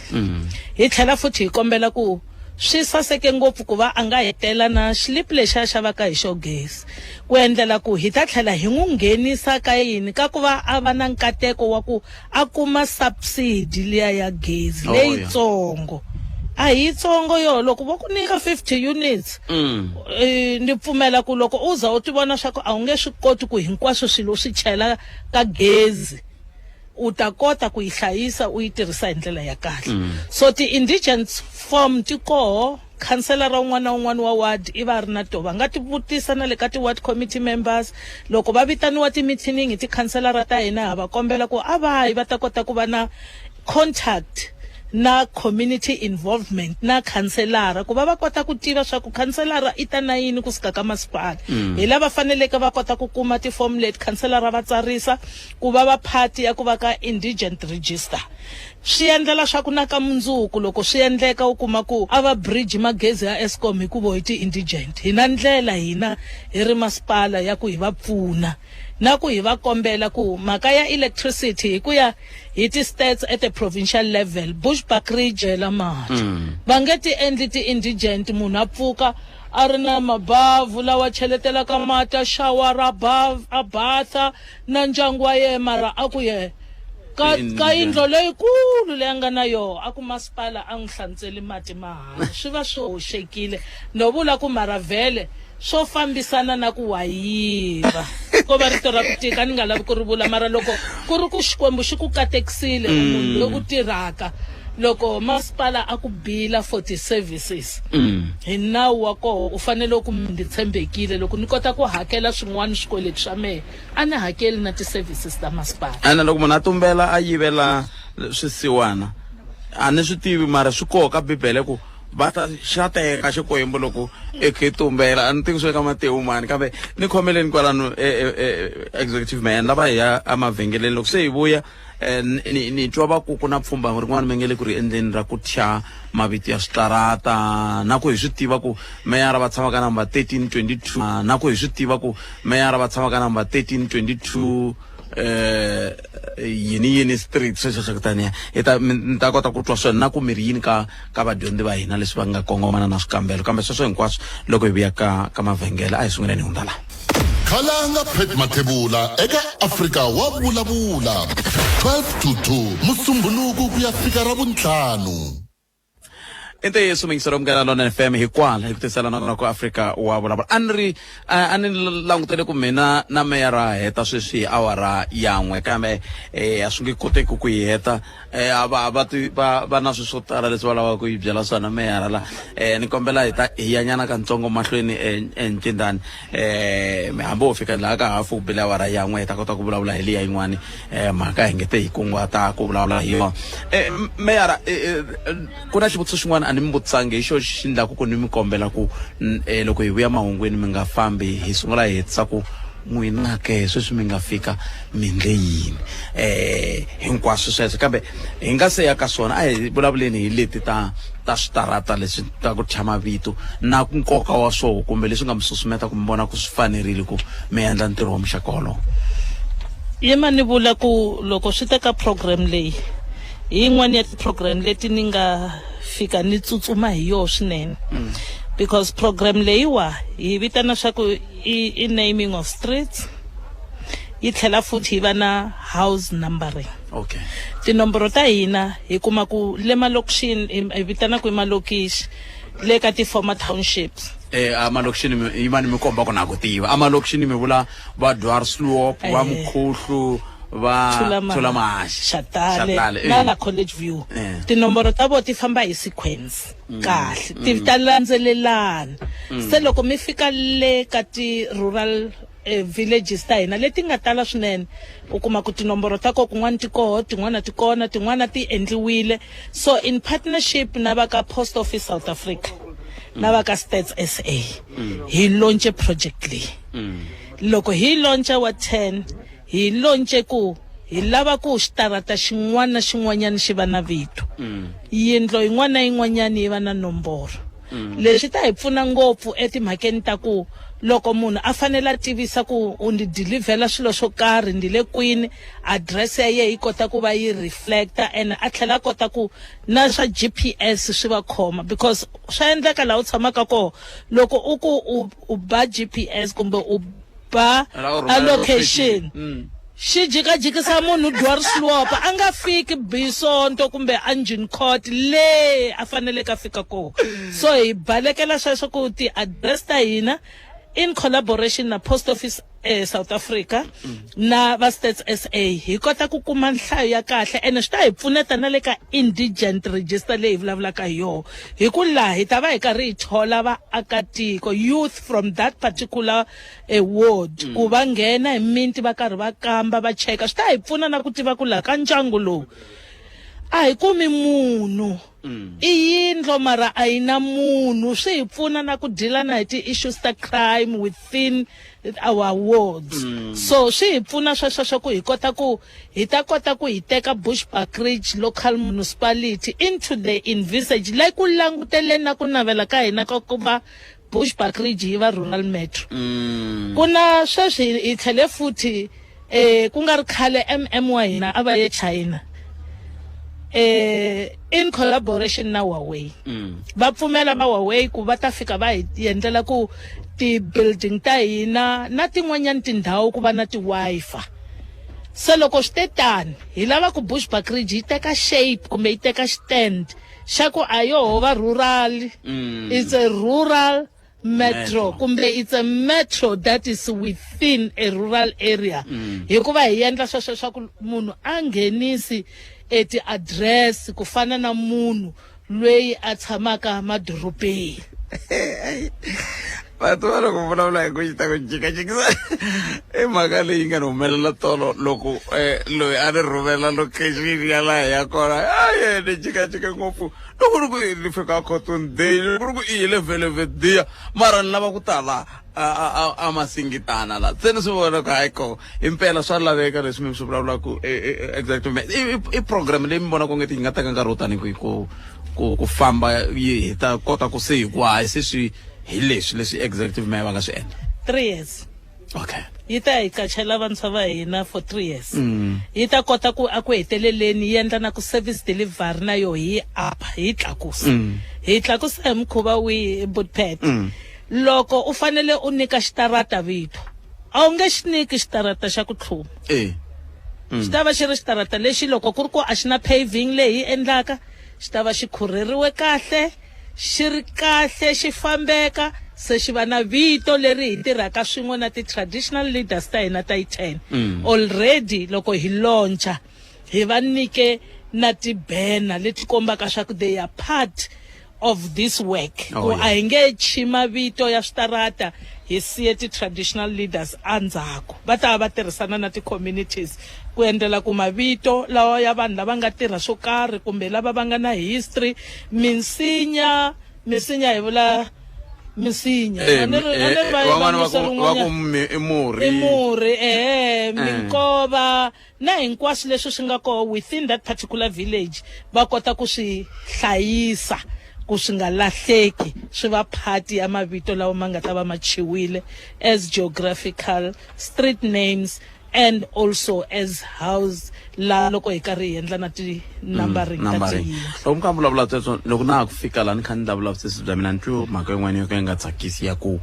hi tlhela futhi hi kombela ku swi saseke ngopfu ku va a nga hetela na xilipi lexi a xavaka hi xo gezi ku endlela ku hi ta tlhela hi n'wi nghenisa ka yini ka ku va a va na nkateko wa ku a kuma subsidy liya ya gezi leyitsongo a hi yitsongo yo loko vo ku nyika 50 units ni pfumela ku loko u za u ti vona swa ku a wu nge swi koti ku hinkwaswo swilo swi chela ka gezi u ta kota ku yi hlayisa u yi tirhisa hi ndlela ya kahle so ti-indigent form ti koho khanselara un'wana na un'wana wa ward i va ri na to va nga ti vutisa na le ka ti-ward committee members loko va vitaniwa ti-meeting hi tikhanselara ta hina ha va kombela ku a va yi va ta kota ku va na contact na community involvement na khanselara ku va kota ku tiva swa ku khanselara i ta na yini kusuka ka masipala hi lava faneleke va kota ku kuma tifomu leti khanselara va tsarisa ku va party ya ku va ka indigent register swi endlela swa ku na ka mundzuku loko swi endleka u kuma ku ava bridge magezi ya Eskom hi ku vo hi ti-indigent hi na ndlela hina hi ri masipala ya ku hi va pfuna na ku hi va kombela ku mhaka ya electricity hi ku ya hi ti-stats at the provincial level Bushbuckridge la mati va nge ti endli ti-indigent munhu a pfuka a ri na mabavhu lawa cheletelaka mati a shawara a batha na ndyangu wa yena mara a ku ye ka yindlo leyikulu leyi nga na yoho a ku masipala a n'wi hlantsweli mati mahala swi va swi hoxekile no vula ku mara vhele swo fambisana na ku wayiva ko va rito ra ku tika ni nga lavi ku ri vula mara loko ku ri ku xikwembu xi ku katekisile munhu loyi u tirhaka loko masipala a ku bila for ti-services hi nawu wa koho u fanele ku ndzi tshembekile loko ni kota ku hakela swin'wana swikweleti swa mehe a ni hakeli na ti-services ta masipala ana loko munhu a tumbela a yivela swisiwana a ni swi tivi mara swi koho ka bibele ku va ta xa teka xikwembu loko tumbela a ni tivi swo eka Matewu mani kambe ni khomeleni kwalano executive mayor lava hi ya emavhengeleni loko se hi vuya ni twa va ku na pfumba rin'wana mi nge le ku ri endleni ra ku thya mavito ya switarata na ku hi swi tiva ku meyara va tshamaka number 1322 na ku hi swi tiva ku meyara va tshamaka number 1322 yini street sweswo swa kutaniya ni ta kota ku twa swona na ku mirhi yini ka vadyondzi va hina leswi va nga kongomana na swikambelo kambe sweswo hinkwaswo loko hi vuya ka mavhengele a hi sunguleni hundza laha khalanga Mathebula eka Afrika Wa Vulavula 12 to 2 Musumbhunuku ku ya fika ra Vuntlhanu inte yesu mingisero mgana lona FM hikwala hikutisela na ku Afrika Wa Vulavula ani langutele ku mina na meyara heta sweswi awara yan'we kambe a swi nge koteki ku heta va na swo tala leswi va lava ku yi byela swona meyara la ni kombela hi yanyana ka ntsongo mahlweni encindani hambo fika laha ka hafu bile awara yan'we hi ta kota ku vulavula hi liya yin'wani mhaka hi ngete hi kunguhata ku vulavula hi yona meyara ku na xivutiso xin'wana ani mi vutisanga hi xo xi endlaku ku ni mi kombela ku loko hi vuya mahungweni mi nga fambi hi sungula hi hetisa ku n'wina ke sweswi mi nga fika mi ndle yini hinkwaswo sweswo kambe hi nga se ya ka swona a hi vulavuleni hi leti ta switarata leswi ta ku thya mavito na nkoka wa swoho kumbe leswi nga mi susumeta ku mi vona ku swi fanerile ku mi endla ntirho wa muxaka wolowo yema ni vula ku loko swi teka program leyi hi yin'wana ya ti-program leti ni nga fika ni tsutsuma hi yoho swinene because program leyiwa hi vitana swa ku i naming of streets yi tlhela futhi hi va na house numbering okay tinomboro ta hina hi kuma ku le malokixini hi vitana ku i malokixi le ka ti-former townships amalokixini yimani mi komba ku na ku tiva amalokixini mi vula va Dwarsloop va Mkhuhlu va Thulamahashe Shatale na College View tinomboro ta vo ti famba hi sequence kahle ti ta landzelelana se loko mi fika le ka ti rural villages ta hina leti nga tala swinene u kuma ku tinomboro ta ko kun'wana ti koho tin'wana ti kona tin'wana ti endliwile so in partnership na va ka Post Office South Africa na va ka Stats SA hi launch project leyi loko hi launch wa 10 hi launch ku hi lava ku xitarata xin'wana na xin'wanyana xi va na vito yindlo yin'wana na yin'wanyana yi va na nomboro leswi ta hi pfuna ngopfu etimhakeni ta ku loko munhu a fanele a tivisa ku u ni delivela swilo swo karhi ndi le kwini address ya yena yi kota ku va yi reflecta and a tlhela kota ku na swa GPS swi va khoma because swa endleka laha u tshamaka kona loko u ku u ba GPS kumbe u ba allocation xi jikajikisa munhu Dwarsloop a nga fiki Bisonto kumbe Engine Court le a fanele ka fika kona so hi balekela sweswo ku ti address ta hina in collaboration na Post Office South Africa na va Stats SA hi kota ku kuma nhlayo ya kahle ene swi ta hi pfuneta na le ka indigent register leyi vulavulaka hi yona hi ku laha hi ta va hi karhi hi thola vaakatiko youth from that particular ward ku va nghena hi minti va karhi va kamba va cheka swi ta hi pfuna na ku tiva ku laha ka ndyangu lowu a hi kumi munhu i yindlo mara a yi na munhu swi hi pfuna na ku deala na hi ti-issues ta crime within our wards so swi hi pfuna sweswo ku hi kota ku hi ta kota ku hi teka Bushbuckridge local municipality into the envisage like ku langutele na ku navela ka hina ka ku va Bushbuckridge yi va rural metro ku na sweswi hi tlhele futhi ku nga ri khale wa hina a va ye China in collaboration na Huawei va pfumela va Huawei ku va ta fika va hi endlela ku ti-building ta hina na tin'wanyana tindhawu ku va na ti-Wi-Fi se loko swi te tani hi lava ku Bushbuckridge yi teka shape kumbe yi teka stand xa ku a yoho va rural it's a rural metro kumbe it's a metro that is within a rural area hikuva hi endla sweswo swa ku munhu a nghenisi ti-address ku fana na munhu loyi a tshamaka madorobeni Vatu va loko vulavula hi ku xita ku jikajikisa i mhaka leyi nga ni humelela tolo loko loyi a ni rhumela location ya laha ya kona ni jikajike ngopfu loko ri ku ni fika cotton day loko ri ku i yile velvet day mara ni lava ku tala a masingitana la se ni swi vona ku hayi ko impela swa laveka leswi mi swi vulavulaku exactly i program leyi mi vona ku nge ti yi nga teka nkarhi wo tani ku famba yi hi ta kota ku se hi ku hayi se swi hi leswi executive mayor va nga swi endla 3 years okay yi ta hi kachela vantshwa va hina for 3 years yi ta kota ku aku heteleleni yi endla na ku service delivery na yo hi apa hi tlakusa hi tlakusa hi mukhuva wihi Budpet loko u fanele u nyika xitarata vito a wu nge xi nyiki xitarata xa ku tlhuma xi ta va xi ri xitarata lexi loko ku ri ku a xi na paving leyi endlaka xi ta va xi khurheriwe kahle xi ri kahle xi fambeka se xi va na vito leri hi tirhaka swin'we na ti-traditional leaders ta hina ta yi 10 already loko hi launcha hi va nyike na ti-banner leti kombaka swa ku they are part of this work ku a hi nge chima vito ya switarata hi siye ti-traditional leaders andzhaku va ta va tirhisana na ti-communities ku endlela ku mavito lawa ya vanhu lava nga tirha swo karhi kumbe lava va nga na history misinya hi vula misinya murhi minkova na hinkwaswo leswi swi nga koho within that particular village va kota ku swi hlayisa ku swi nga lahleki swi va phati ya mavito lawa ma nga ta va machiwile as geographical street names and also as house la loko hi karhi hi endla na ti-numbering ta tiyina loko mi kha vulavula sweswo loko na ha ku fika laha ni kha ni vulavula vutsesi bya mina ni twe mhaka yin'wana yo ka yi nga tsakisi ya ku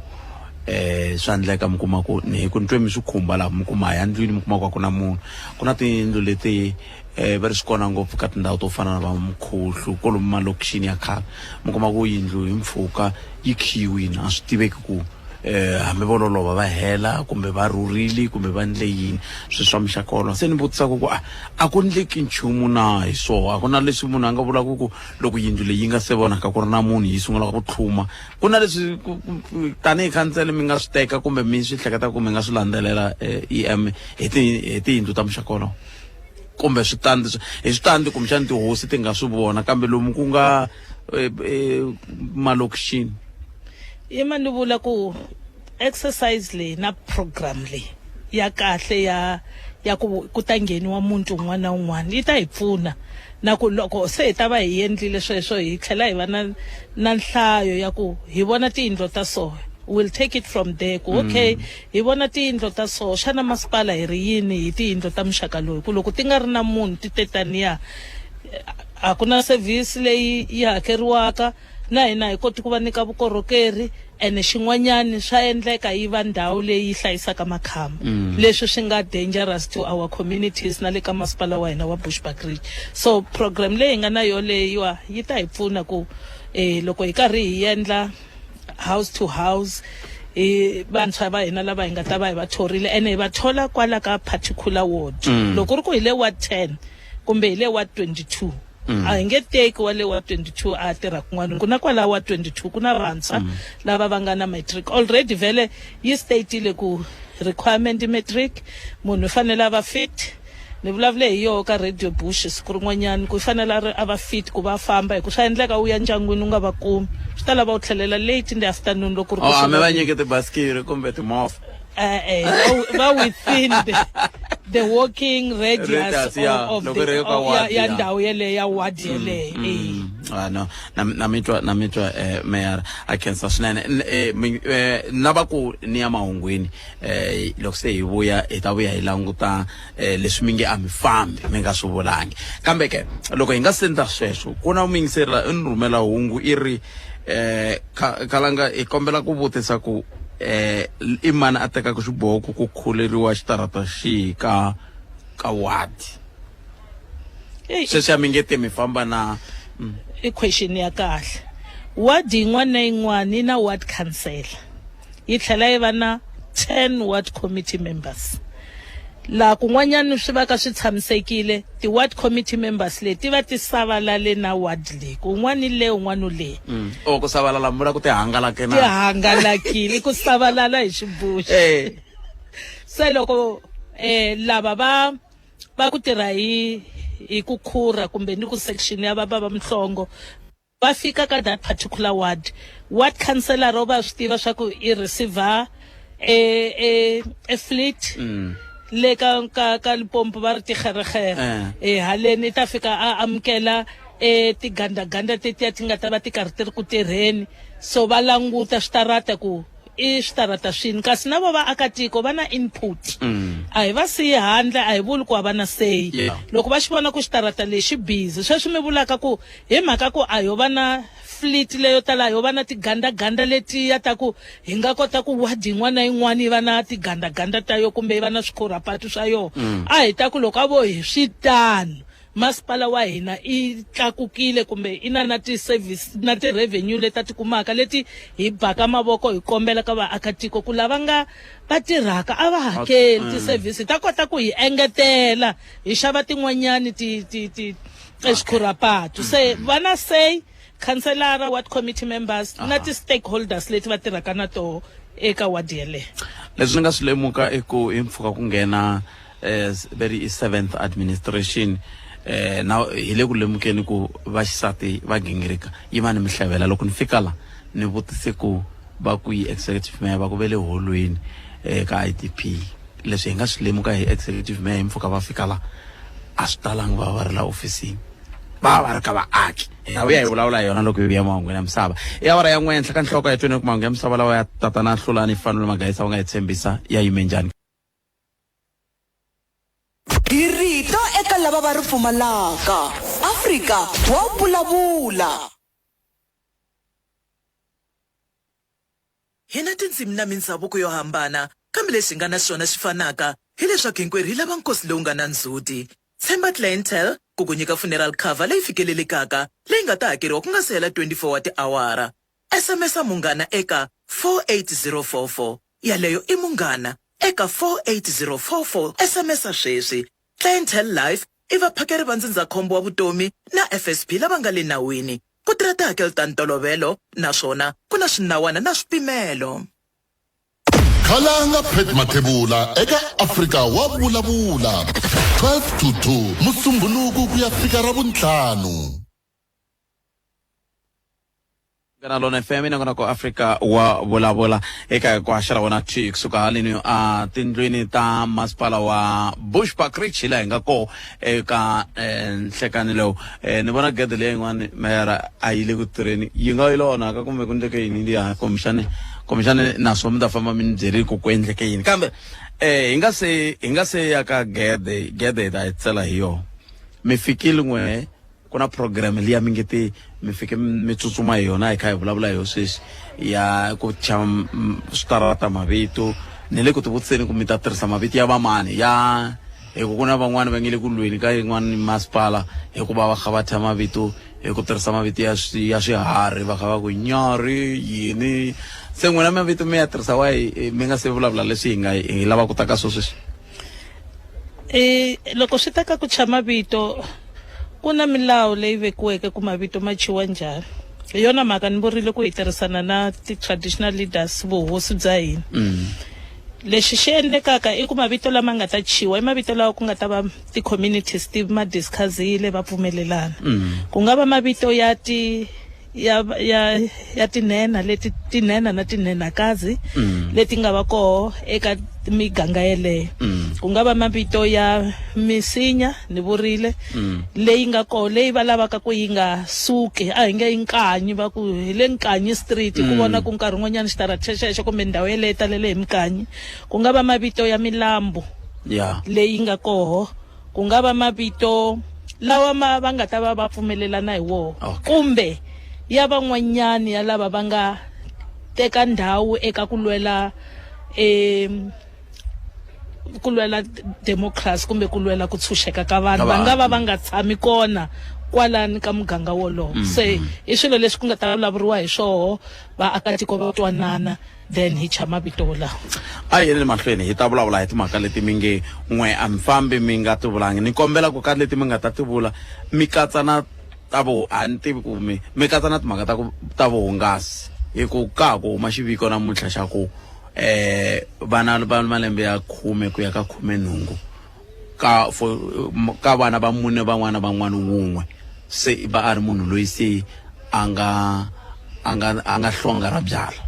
swa endleka mi kuma ku ni ku ni twe mi swi khumba laha mi kuma hi ndlwini mi kuma ku a ku na munhu ku na tiyindlu leti va ri swi kona ngopfu ka tindhawu to fana na va mukhuhlu kolomu malokixini ya khale mi kuma ku yindlu hi mpfhuka yi khiyiwini a swi tiveki ku hambi vo lolova va hela kumbe va rhurile kumbe va ndle yini swi swa mixakolo se ni vutisaka ku a ku ndleki nchumu na hi swoho a ku na leswi munhu a nga vulaka ku loko yindlu leyi nga se vonaka ku ri na munhu yi sungulaka ku tlhuma ku na leswi tanihi khansele mi nga swi teka kumbe mi swi hleketa ku mi nga swi landzelela EM hi tiyindlu ta mixakolo kumbe switandi kumbexani tihosi ti nga swi vona kambe lomu ku nga malokixini yima ni vula ku exercise leyi na program leyi ya kahle ya ku ta ngheniwa munhu un'wana na un'wana yi ta hi pfuna na ku loko se hi ta va hi endlile sweswo hi tlhela hi va na nhlayo ya ku hi vona tiyindlo ta so we'll take it from there ku okay hi vona tiyindlo ta so xana masipala hi ri yini hi tiyindlo ta muxaka loyi ku loko ti nga ri na munhu ti tetaniya a ku na service leyi yi hakeriwaka na hina hi koti ku va nyika vukorhokeri ene xin'wanyani swa endleka yi va ndhawu leyi hlayisaka makhamba leswi swi nga dangerous to our communities na le ka masipala wa hina wa Bushbuckridge so program leyi nga na yo leyiwa yi ta hi pfuna ku loko hi karhi hi endla house to house vantshwa va hina lava hi nga ta va hi va thorile ene hi va thola kwala ka particular ward loko ri ku hi le ward 10 kumbe hi le ward 22 a hi nge teki wa le wa 22 a tirha kun'wana ku na kwala wa 22 ku na vantshwa lava va nga na matric already vele yi stateile ku requirement matric munhu u fanele a va fit ni vulavule hi yo ka radio bush siku rin'wanyana ku fanele a va fit ku va famba hi ku swa endleka u ya ndyangwini u nga va kumi swi ta lava u tlhelela late in the afternoon loko ri a me va nyike tibasikiri kumbe timovha va within the walking radius of ya ndhawu yeleyo ya ward yeleyo no namitwa mayor a khensa swinene na va ku ni ya mahungwini loko se hi vuya hi ta vuya hi languta leswi mi nge a mi fambi mi nga swi vulangi kambe ke loko hi nga sendla sweswo ku na mingiseri ni rhumela hungu i ri kalanga hi kombela ku vutisa ku i mani a tekaka xiboho ku khuleriwa xitarata xihi ka ward sweswi mi nge te mi famba na i question ya kahle ward yin'wana na yin'wana yi na ward council yi tlhela yi va na 10 ward committee members laha kun'wanyana swi va ka swi tshamisekile ti-ward committee members leti va ti savalale na ward leyi kun'wana le un'wana le ku savalala mbula ku ti hangalakile ku savalala hi xibuxi se loko lava va ku tirha hi ku khura kumbe ni ku section ya va mhlongo va fika ka that particular ward councillor ro va swi tiva swa ku i receiver fleet le ka lipompo va ri tikgeregere haleni ta fika a amukela tigandaganda tetiya ti nga ta va ti karhi ti ri ku tirheni so va languta switarata ku i switarata swini kasi na vo vaakatiko va na input a hi va siyi handle a hi vuli ku va na say loko va xi vona ku xitarata lexi busy sweswi mi vulaka ku hi mhaka ku a yo va na fleet leyo tala yo va na tigandaganda letiya ta ku hi nga kota ku wadi yin'wana na yin'wana yi va na tigandaganda ta yo kumbe yi va na swikhorapatu swa yo a hi ta ku loko a vo hi switano masipala wa hina i tlakukile kumbe i na ti-service na ti-revenue leti ti kumaka leti hi baka mavoko hi kombela ka vaakatiko ku lava nga va tirhaka a va hakeli ti-service ta kota ku hi engetela hi xava tin'wanyani swikhorapatu se va na say councilora ward committee members na ti-stakeholders leti va tirhaka na toho eka wadi yeleyo leswi ni nga swi lemuka i ku hi mpfuka ku nghena very 7th administration na hi le ku lemukeni ku vaxisati va gingirika yi va ni mi hlavela loko ni fika la ni vutise ku va ku yi executive mayor va ku ve le holweni ka IDP leswi hi nga swi lemuka hi executive mayor hi mpfuka va fika la a swi talangi va ri la ofisini va ri ka vaaki a vuya hi vulavula hi yona loko hi vuya mahungwini ya misava i awara ya n'wenhla ka nhloko ya 20 ku mahungu ya misava lawa ya tatana Hlulani Fanele Magayisa va nga hi tshembisa ya yime njhani hi rito eka lava va ri pfumalaka Afrika wa vulavula. Hi na tindzimi na mindhavuko yo hambana kambe leswi nga na swona swi fanaka hi leswaku hinkwerhu hi lava nkosi lowu nga na ndzhuti. Tshemba Clientele ku ku nyika funeral cover leyi fikelelekaka leyi nga ta hakeriwa ku nga se hela 24 wa tiawara. SMS Munghana eka 48044 yaleyo i Munghana eka 48044 SMS sweswi. Clientele Life i vaphakeri va ndzindzakhombo wa vutomi na FSP lava nga le nawini ku tirha tihakelo ta ntolovelo naswona ku na swinawana na swipimelo. Khalanga Pet Mathebula eka Afrika Wa Vulavula 12 to 2 Musumbhunuku ku ya fika Ravuntlhanu. Lona FM Nongonoko Afrika Wa Vulavula eka ku haxa wona suka haleni a tindlwini ta masipala wa Bushbuckridge la hinga ko eka nhlekani lowu ni vona gede leyi yin'wana mayara a yile ku tirheni yi nga yi lona ka kumbe ku ndleke yini liya komishane naswo mi ta famba mi ni byeri ku endleke yini kambe hi nga se ya ka gede ta tsela hi yo mi fikile n'we ku na program liya mi ngeti mi fike mi tsutsuma hi yona hi kha hi vulavula hi sweswi ya ku chama switarata mavito ni le ku ti vutiseni ku mi ta tirhisa mavito ya vamani ya hi ku na van'wani va nge le ku lweni ka yin'wana masipala hikuva va kha va tshama mavito hi ku tirhisa mavito ya swiharhi va kha va ku nyari yini se n'wina mavito mi ya tirhisa wa mi nga se vulavula leswi hi lava ku taka sweswi loko swi ta ka ku chama vito ku na milawu leyi vekiweke ku mavito ma chiwa njhani hi yona mhaka ni vurile ku hi tirhisana na ti-traditional leaders vuhosi bya hina lexi xi endlekaka i ku mavito lama nga ta chiwa i mavito lawa ku nga ta va ti-communities ti ma discussile va pfumelelana ku nga va mavito ya tinena leti tinena na tinenakazi leti nga va koho eka miganga yeleyo ku nga va mavito ya misinya ni vurile leyi nga koho leyi va lavaka ku yi nga suki a hi nge yi nkanyi va ku hi le nkanyi street ku vona ku nkarhi n'wanyana xitarata xexo kumbe ndhawu yeleyo talele hi mikanyi ku nga va mavito ya milambu leyi nga koho ku nga va mavito lawa va nga ta va pfumelelana hi woho kumbe ya van'wanyani ya lava va nga teka ndhawu eka ku lwela democracy kumbe ku lwela ku tshunxeka ka vanhu va nga nga tshami kona kwalani ka muganga wolowo se i swilo leswi ku nga ta vulavuriwa hi swoho vaakatiko va twanana then hi chama vito lawa a hi yeni mahlweni hi ta vulavula hi timhaka leti mi nge n'we a mi fambi mi nga ti vulangi ni kombela ku ka leti mi nga ta ti vula mi katsa na tavo a ni tivi ku mi katsa na timhaka ta vuhungasi hi ku ka ku huma xiviko namuntlha xa ku vana va malembe ya 10 ku ya ka 18 ka vana va mune van'wana wun'we se va a ri munhu loyi se a nga hlonga ra byala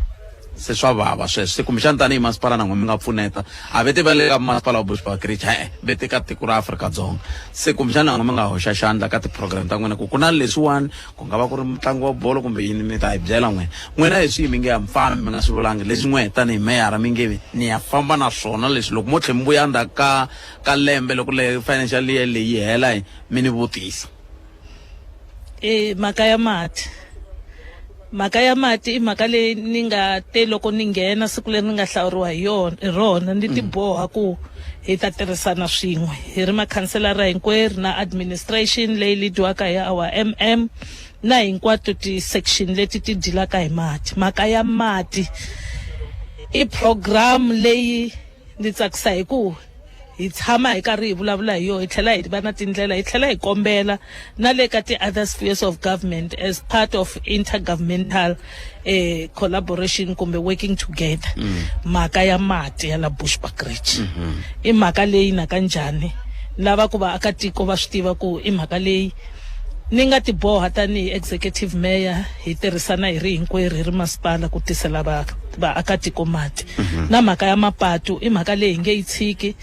se swa vava sweswo se kumbexani tanihi masipala nan'we mi nga pfuneta a vete va le ka masipala wa Bushbuckridge vete ka tiko ra Afrika-Dzonga se kumbexani nan'we mi nga hoxa xandla ka ti-program ta n'wina ku na leswiwani ku nga va ku ri mutlangi wa bolo kumbe yini mi ta hi byela n'wina hi swihi mi nge ya mfambi mi nga swi vulangi leswi n'we tanihi meyara mi nge ni ya famba na swona leswi loko mo tlhe mi vuya ndzhaku ka lembe loko le financial year leyi hela mi ni vutisa mhaka ya mati i mhaka leyi ni nga te loko ni nghena siku leri ni nga hlawuriwa hi rona ni tiboha ku hi ta tirhisana swin'we hi ri makhanselara hinkwerhu na administration leyi lidiwaka hi our na hinkwato ti-section leti ti dilaka hi mati mhaka ya mati i program leyi ni tsakisa hi ku hi tshama hi karhi hi vulavula hi yona hi tlhela hi va na tindlela hi tlhela hi kombela na le ka ti-other spheres of government as part of intergovernmental collaboration kumbe working together mhaka ya mati ya la Bushbuckridge i mhaka leyi naka njhani lava ku vaakatiko va swi tiva ku i mhaka leyi ni nga tiboha tanihi executive mayor hi tirhisana hi ri hinkwerhu hi ri masipala ku tisela vaakatiko mati na mhaka ya mapatu i mhaka leyi hi nge yi tshiki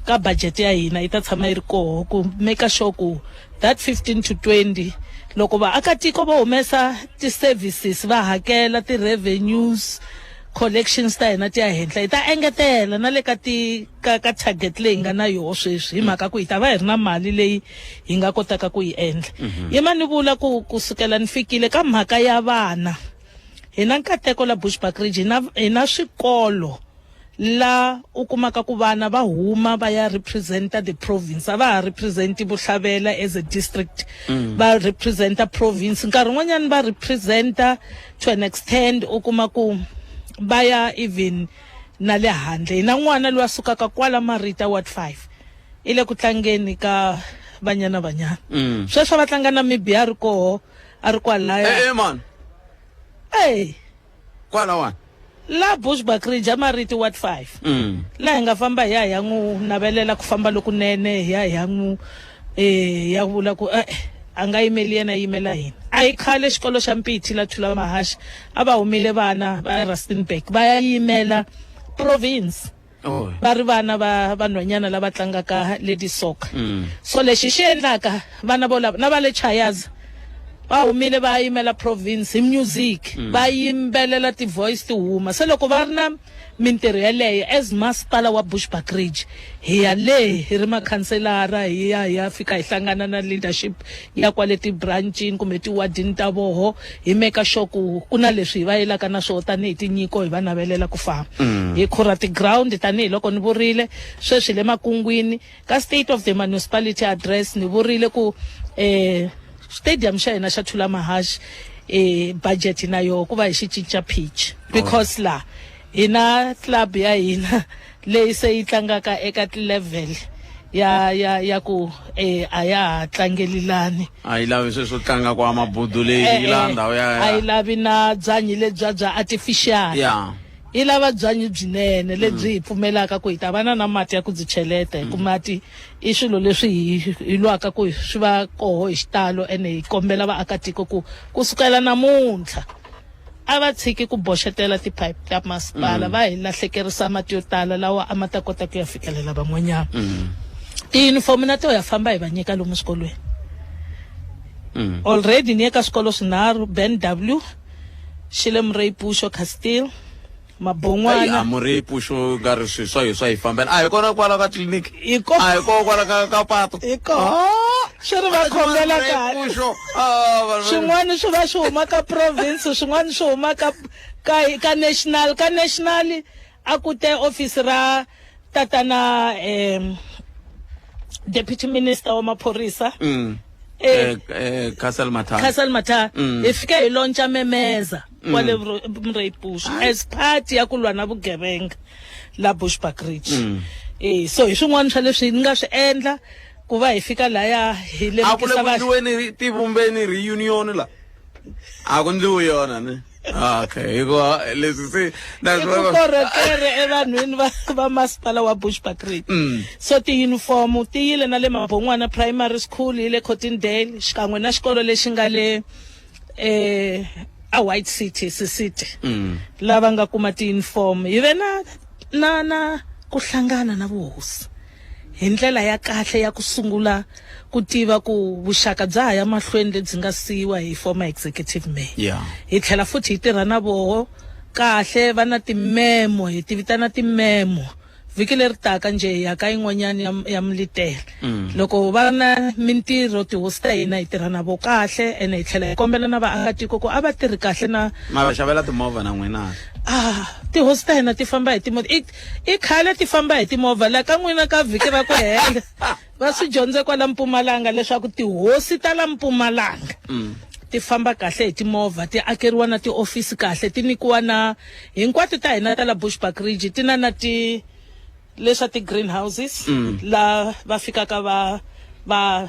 ka budget ya hina yi ta tshama yi ri koho ku make sure ku that 15 to 20 loko vaakatiko va humesa ti-services va hakela ti-revenues collections ta hina ti ya henhla hi ta engetela na le ka target leyi nga na yoho sweswi hi mhaka ku hi ta va hi ri na mali leyi hi nga kotaka ku yi endla yima ni vula ku kusukela ni fikile ka mhaka ya vana hi na nkateko la Bushbuckridge hi na swikolo la u kumaka ku vana va huma va ya representa the province a va ha representi Vuhlavela as a district va representa province nkarhi n'wanyana va representa to an extent u kuma ku va ya even na le handle hi na n'wana loyi a sukaka kwala Marita Ward 5 i le ku tlangeni ka Banyana sweswo va tlanga na Mibi a ri koho a ri kwalaya man kwala wani la Bushbuckridge Marita Ward 5 la hi nga famba hi ya n'wu navelela ku famba lokunene hi ya n'wu ya vula ku a nga yimeli yena yimela hina a hi khale xikolo xa Mpiti la Thula Mahashi a va humile vana va Rustenburg va ya yimela province va ri vana va vanhwanyana lava tlangaka lady soccer so lexi xi endlaka vana volava na va le Chayaza va humile va yimela province hi music va yimbelela ti-voice ti huma se loko va ri na mintirho yaleyo as masipala wa Bushbuckridge hi ya le hi ri makhanselara hi ya fika hi hlangana na leadership ya kwale ti-branchini kumbe ti-wardini ta voho hi make sure ku na leswi hi va yelaka na swona tanihi tinyiko hi va navelela ku famba hi khura ti-ground tanihiloko ni vurile sweswi le makungwini ka state of the municipality address ni vurile ku stadium xa hina xa Thula Mahashi budget na yo ku va hi xi cinca pitch because la hina club ya hina leyi se yi tlangaka eka level ya ku a ya tlangelilani a yi lavi sweswo tlanga kwa mabudu leyi la ndhawu ya a yi lavi na byanyi lebya bya artificial yi lava byanyi byinene lebyi hi pfumelaka ku hi ta va na mati ya ku byi cheleta hi ku mati i swilo leswi hi lwaka ku swi va koho hi xitalo ene hi kombela vaakatiko ku kusukela namuntlha a va tshiki ku boxetela tiphayiphi ta masipala va hi lahlekerisa mati yo tala lawa a ma ta kota ku ya fikelela van'wanyana tiyunifomu na to ya famba hi va nyika lomu swikolweni already ni eka swikolo swinharhu Ben W xi le Murray Puxo Castile mabon'wana Murray Puxo ngari swa hi fambela a hi kona kwala ka clinic a hi kona kwala ka pato swi ri va khongela kahle swin'wana swi va swi huma ka province swin'wana swi huma ka national a ku te office ra tatana deputy minister wa maphorisa Castle Matar hi fika hi launcha memeza kwale Murray Puxo as part ya ku lwa na vugevenga la Bushbuckridge so hi swin'wana swa leswi ni nga swi endla ku va hi fika laya hi lemukisa va tivumbeni reunion la a ku ndliwi yona ne okay leswi se kukorhokere evanhwini va masipala wa Bushbuckridge so tiyunifomu ti yile na le mabon'wana primary school yi le Cottondale xikan'we na xikolo lexi nga le a White City City lava nga kuma tiyunifomu hi ve na ku hlangana na vuhosi hi ndlela ya kahle ya ku sungula ku tiva ku vuxaka bya ha ya mahlweni lebyi nga siyiwa hi former executive mayor hi tlhela futhi hi tirha na voho kahle va na timemo hi tivitana timemo vhiki leri taka nje hi ya ka yin'wanyana ya militele loko va na mintirho tihosi ta hina hi tirha na vo kahle ene hi tlhela hi kombela na vaakatiko ku a va tirhi kahle na ma va xavela timovha na n'wina tihosi ta hina ti famba hi timovha i khale ti famba hi timovha la ka n'wina ka vhiki ra ku hela va swi dyondze kwala Mpumalanga leswaku tihosi ta la Mpumalanga ti famba kahle hi timovha ti akeriwa na tiofisi kahle ti nikiwa na hinkwato ta hina ta la Bushbuckridge ti na leswa ti-greenhouses la va fikaka va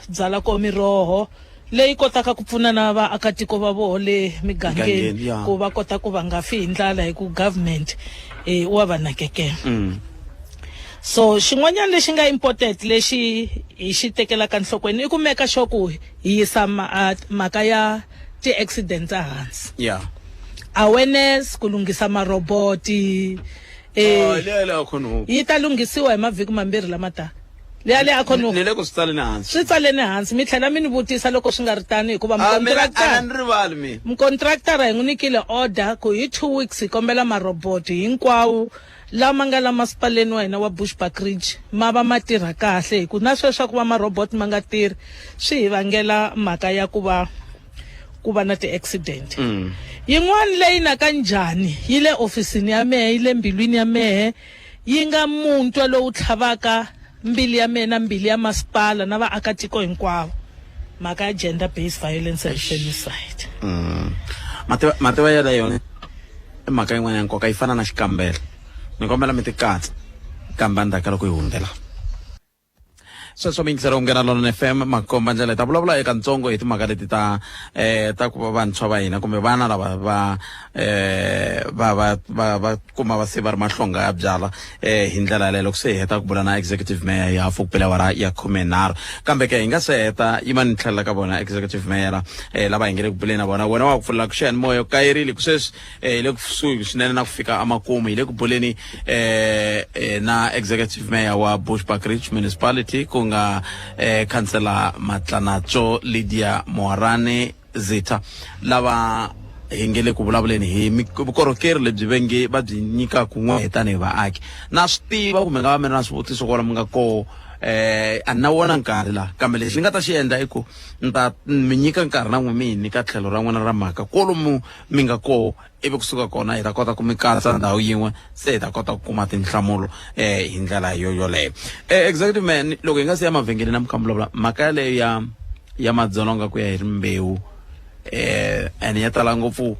byala ko miroho leyi kotaka ku pfuna na vaakatiko va voho le migangeni ku va kota ku va nga fi hi ndlala hi ku government wa va nakekela so xin'wanyana lexi nga important lexi hi xi tekelaka nhlokweni i ku meka sure ku hi yisa mhaka ya ti-accident ehansi awareness ku lunghisa maroboti yi ta lunghisiwa hi mavhiki mambirhi lama taka leya le akhono ni le ku switsaleni hansi swi tsaleni hansi mi tlhela mi ni vutisa loko swi nga ri tani hikuva mukontraktara hi n'wi nikile order ku hi 2 weeks hi kombela maroboti hinkwawo lama nga la masipaleni wa hina wa Bushbuckridge ma va ma tirha kahle hi ku na sweswo ku va maroboti ma nga tirhi swi hi vangela mhaka ya ku va na ti-accident yin'wana leyi na ka njhani yi le ofisini ya mehe yi le mbilwini ya mehe yi nga muntwa lowu tlhavaka mbili ya mehe na mbili ya masipala na vaakatiko hinkwavo mhaka ya gender based violence and femicide mativa ya yona i mhaka yin'wana ya nkoka yi fana na xikambelo ni kombela mi ti katsa kamba ndzhaku loko yi hundzela sweswo mingisero nghena lona FM makomba ndlela ta vulavula eka ntsongo hi timhaka leti ta ku va vantshwa va hina kumbe vana lava va kuma va se va ri mahlonga ya byala hi ndlela yaleyo loko se hi heta ku bula na executive mayor ya Fukupela ya 13 kambe ke hi nga se heta yi ma ni tlhelela ka vona executive mayor lava hi nge le ku buleni na vona wena wa ku pfulela ku xiyani moyo kayirile ku sweswi hi le kusuhi swinene na ku fika amakumu hi le ku buleni na executive mayor wa Bushbuckridge municipality ku nga councillor Matlanatso Lydia Moharane Zeta lava hi nge le ku vulavuleni hi vukorhokeri lebyi va byi nyikaku n'we tanihi vaaki na swi tiva kumbe nga va mi ri na swivutiso kwala mi nga koho a na wona nkarhi laha kambe lexi ni nga ta xi endla i ku ni ta mi nyika nkarhi na n'we mi hi nyika tlhelo ra n'wina ra mhaka kwalomu mi nga koho ivi kusuka kona hi ta kota ku mi katsa ndhawu yin'we se hi ta kota ku kuma tinhlamulo hi ndlela yoleyo executive man loko hi nga siya mavhengele na mukhamvulavula mhaka yaleyo ya madzolonga ku ya hi rimbewu and ya tala ngopfu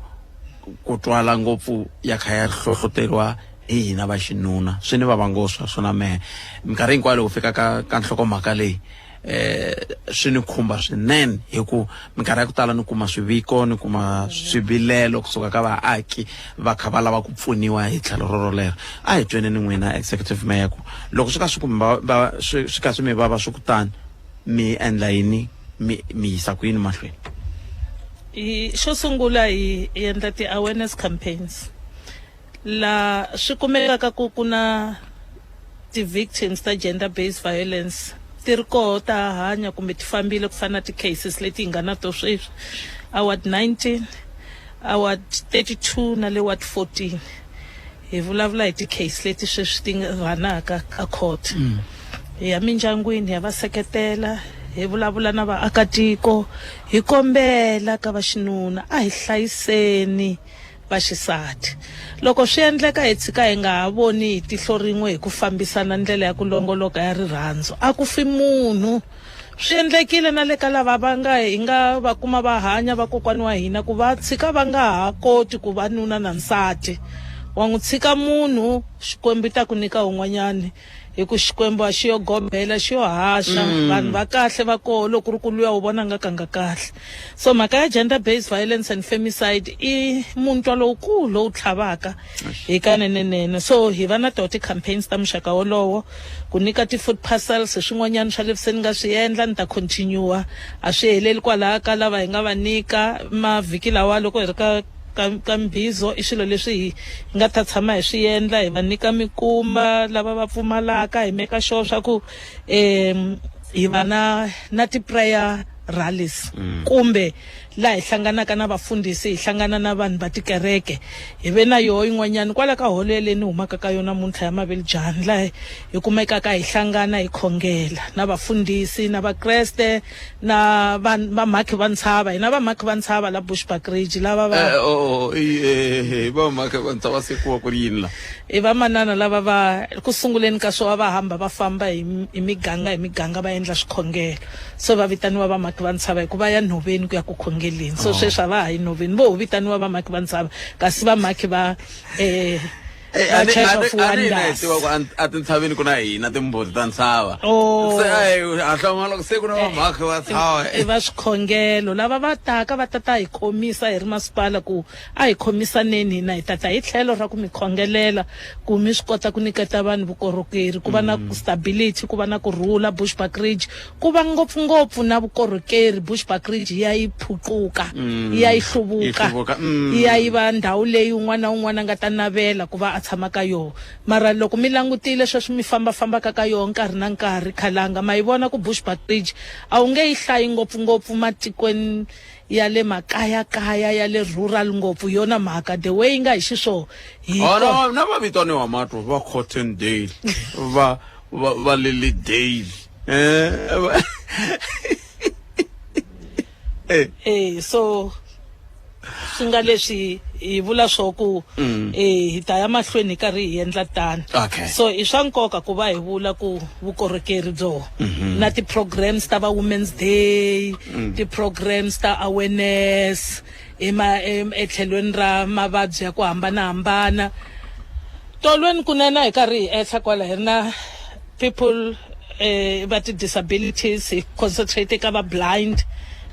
ku twala ngopfu ya kha ya hlohloteriwa hi hina va xinuna swi ni vava ngoswa swona mehe minkarhi hinkwayo loko fika ka nhlokomhaka leyi swi ni khumba swinene hi ku minkarhi ya ku tala ni kuma swiviko ni kuma swivilelo kusuka ka vaaki va kha va lava ku pfuniwa hi tlhelo rorolero a hi tweni ni n'wina executive mayor ku loko swi ka swi ka swi mi vava swi kutani mi endla yini mi yisa ku yini mahlweni xo sungula hi endla ti-awareness campaigns la swi kumekaka ku na ti-victims ta gender based violence ti ri koho ta hanya kumbe ti fambile ku fana ti-cases leti hi nga na to sweswi award 19 award 32 na le ward 14 hi vulavula hi ti-case leti sweswi ti ranaka ka court hi ya mindyangwini hi ya va seketela hi vulavula na vaakatiko hi kombela ka vaxinuna a hi hlayiseni vaxisati loko swi endleka hi tshika hi nga ha voni hi tihlo rin'we hi ku fambisana ndlela ya ku longoloka ya rirhandzu a ku fi munhu swi endlekile na le ka lava va nga hi nga va kuma va hanya vakokwani wa hina ku va tshika va nga ha koti ku va nuna na nsati wa n'wi tshika munhu xikwembu ta ku nyika un'wanyani hi ku xikwembu a xi yo gobela xi yo haxa vanhu va kahle va koho loko ri ku luya wu vona nga ka nga kahle so mhaka ya gender based violence and femicide i muntwa lowukulu lowu tlhavaka hi kanenenene so hi va na toho ti-campaigns ta muxaka wolowo ku nyika ti-food parcels hi swin'wanyana swa leswi ni nga swi endla ni ta continue a swi heleli kwalaha ka lava hi nga va nyika mavhiki lawa loko hi ri ka mbizo i swilo leswi hi nga ta tshama hi swi endla hi va nyika mikumba lava va pfumalaka hi meka sure swa ku hi va na ti-prayer rallies kumbe laha hi hlanganaka na vafundhisi hi hlangana na vanhu va tikereke hi ve na yoho yin'wanyana kwala ka holo leyi ni humaka ka yona muntlha ya Maveljani laha hi kumekaka hi hlangana hi khongela na vafundhisi na vakreste na vamhakhi va ntshava hi na vamhakhi va ntshava la Bushbuckridge lava vamhakhi va ntshava sekuwa ku yini la i vamanana lava va ku sunguleni ka swo va hamba va famba hi miganga va endla swikhongelo so va vitaniwa vamhakhi va ntshava hikuva ya nhoveni ku ya ku khongeleni so sweswi a va ha yi nhoveni vo vitaniwa vamhakhi va ntshava kasi vamhakhi va a tintshaveni ku na hina timbuti ta ntshava a hlamala ku se ku na vamhakhi va ntshava i va swikhongelo lava va taka va tata hi khomisa hi ri masipala ku a hi khomisaneni hina hi tata hi tlhelo ra ku mi khongelela ku mi swi kota ku nyiketa vanhu vukorhokeri ku va na stability ku va na kurhula Bushbuckridge ku va ngopfungopfu na vukorhokeri Bushbuckridge ya yi phuquka ya yi hluvuka ya yi va ndhawu leyi un'wana na un'wana nga ta navela ku va tshama ka yona mara loko mi langutile sweswi mi fambaka ka yona nkarhi na nkarhi khalanga ma yi vona ku Bushbuckridge a wu nge yi hlayi ngopfungopfu matikweni ya le makayakaya ya le rural ngopfu yona mhaka the way yi nga hi xiswo na va vitaniwa matwa va Cottondale va Lilydale so swi nga leswi hi vula swo ku hi ta ya mahlweni hi karhi hi endla tani so i swa nkoka ku va hi vula ku vukorhokeri byo na ti-programs ta va Women's Day ti-programs ta awareness etlhelweni ra mavabyi ya ku hambanahambana tolweni kunene hi karhi hi ehla kwala hi ri na people va ti-disabilities hi concentrate ka va blind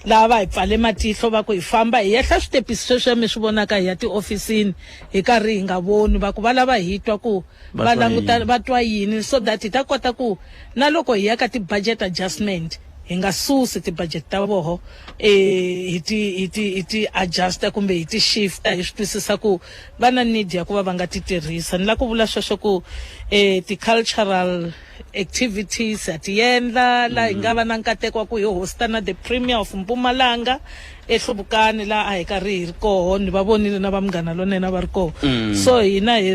lava hi pfale matihlo va ku hi famba hi yehla switepisi sweswi mi swi vonaka hi ya tiofisini hi karhi hi nga voni va ku va lava hi twa ku va languta va twa yini so that hi ta kota ku na loko hi ya ka ti-budget adjustment hi nga susi ti-budget ta voho hi ti adjusta kumbe hi ti shifta hi swi twisisa ku va na need ya ku va va nga ti tirhisa ni la ku vula sweswo ku ti-cultural activities at the end la hi nga va na nkateko wa ku hi hosta na the premier of Mpumalanga eHlobukani la a hi karhi hi ri koho ni va vonile na va Munghana Lonene va ri koho so hina hi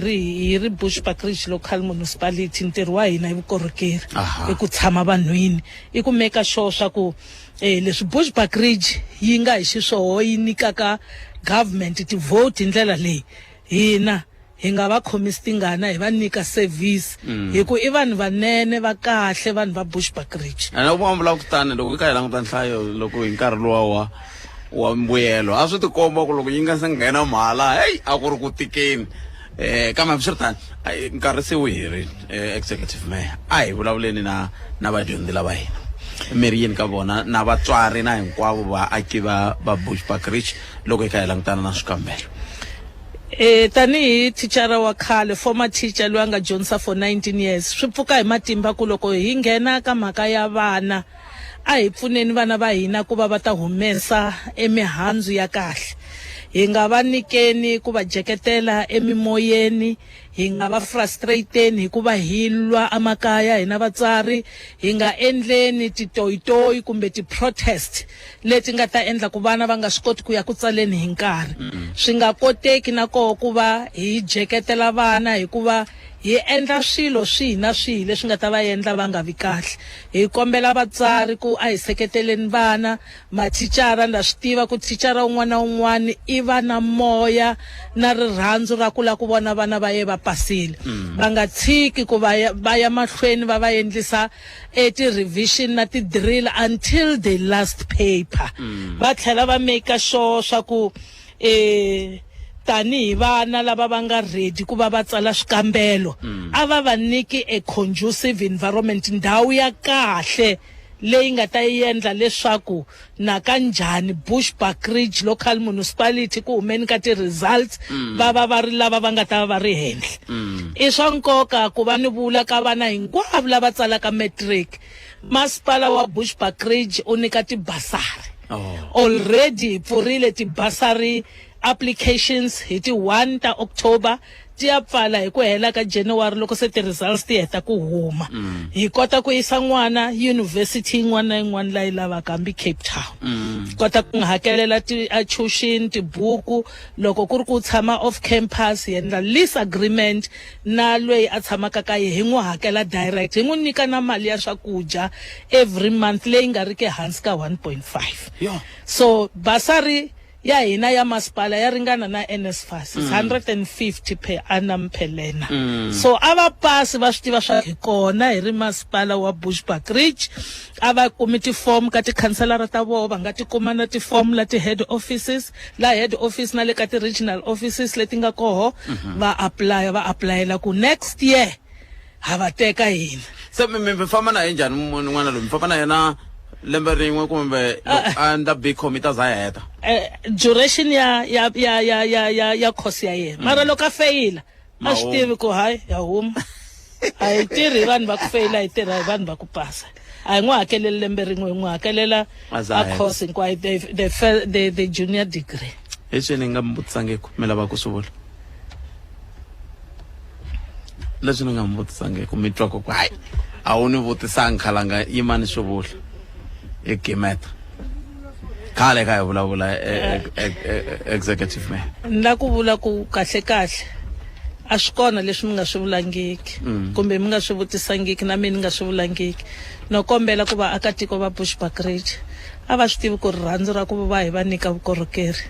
ri Bushbuckridge local municipality ntirho wa hina hi vukorhokeri i ku tshama vanhwini i ku make sure swa ku leswi Bushbuckridge yi nga hi xiswoho yi nyikaka government ti-vote hi ndlela leyi hina hi nga va khomisi tingana hi va nyika service hi ku i vanhu vanene va kahle vanhu va Bushbuckridge na ku vula ku tani loko hi ka hi languta nhlayo loko hi nkarhi lowa wa mbuyelo a swi tikomba ku loko yi nga se nghena mahala a ku ri ku tikeni kambe swi ri tani nkarhi se wu herile executive mayor a hi vulavuleni na vadyondzi lava hina miriyeni ka vona na vatswari na hinkwavo vaaki va Bushbuckridge loko hi kha hi langutana na swikambelo? Tanihi thichara wa khale, former teacher loyi a nga dyondzisa for 19 years, swi pfuka hi matimba ku loko hi nghena ka mhaka ya vana a hi pfuneni vana va hina ku va ta humesa emihandzu ya kahle. Hi nga va nikeni ku va jeketela emimoyeni, hi nga va frustrateni hikuva hi lwa amakaya hina vatswari, hi nga endleni titoyitoyi kumbe ti-protest leti nga ta endla ku vana va nga swi koti ku ya ku tsaleni hi nkarhi. Swi nga koteki na koho ku va hi jeketela vana hikuva hi endla swilo swihi na swihi leswi nga ta va endla va nga vi kahle. Hi kombela vatswari ku a hi seketeleni vana, mathicara na swi tiva ku thicara un'wana na un'wana i va na moya na rirhandzu ra ku la ku vona vana va ye va pasile. Va nga tshiki ku va ya mahlweni va endlisa ti-revision na ti-drill until the last paper. Va tlhela va make sure swa ku tanihi vana lava va nga ready ku va tsala swikambelo, a va nyiki a conducive environment, ndhawu ya kahle leyi nga ta endla leswaku nakanjhani Bushbuckridge local municipality ku humeni ka ti-results va ri lava va nga ta va ri henhla. I swa nkoka ku va ni vula ka vana hinkwavo lava tsalaka matric, masipala wa Bushbuckridge u nyika tibasari. Already pfurile tibasari applications hi ti 1 ta October, ti ya pfala hi ku hela ka January loko se ti-results ti heta ku huma. Hi kota ku yisa n'wana university yin'wana na yin'wana layi lavaka hambi Cape Town. Kota ku hakelela tuition, tibuku, loko ku ri ku tshama off campus hi endla lease agreement na loyi a tshamaka ka ye, hi n'wi hakela direct, hi n'wi nyika na mali ya swakudya every month leyi nga riki hansi ka 1.5. So basari ya hina ya masipala ya ringana na NSFAS, 150 per annum per learner. So ava pasi va swi tiva swa hi kona hi ri masipala wa Bushbuckridge, ava kumi ti-form ka tikhanselara ta vona, va nga ti kuma na ti-form la ti-head offices, la head office na le ka ti-regional offices leti nga koho, va applyela ku next year ha va teka hina. Se mi famba na njhani n'wana loyi, mi famba na yena lembe rin'we kumbe under big committee za heta? Duration ya course ya yena, mara loko a feyila a swi tivi ku hayi ya huma. A hi tirhi vanhu va ku feyila, hi tirha hi vanhu va ku pasa. A hi n'wi hakeleli lembe rin'we, hi n'wi hakelela a course hinkwayo, the junior degree. Hi swi ni nga mi vutisangeku mi lava ku swi vula? Leswi ni nga mi vutisangeku mi twa ku hayi a wu ni vutisanga khalanga yimani swi vula ekimeta khale ka hi vulavula executive mayor? Na ku vula ku kahle a swi kona leswi mi nga swi vulangiki kumbe mi nga swi vutisangiki na mina ni nga swi vulangiki. No kombela ku vaakatiko va Bushbuckridge a va swi tivi ku rirhandzu ra ku va hi va nyika vukorhokeri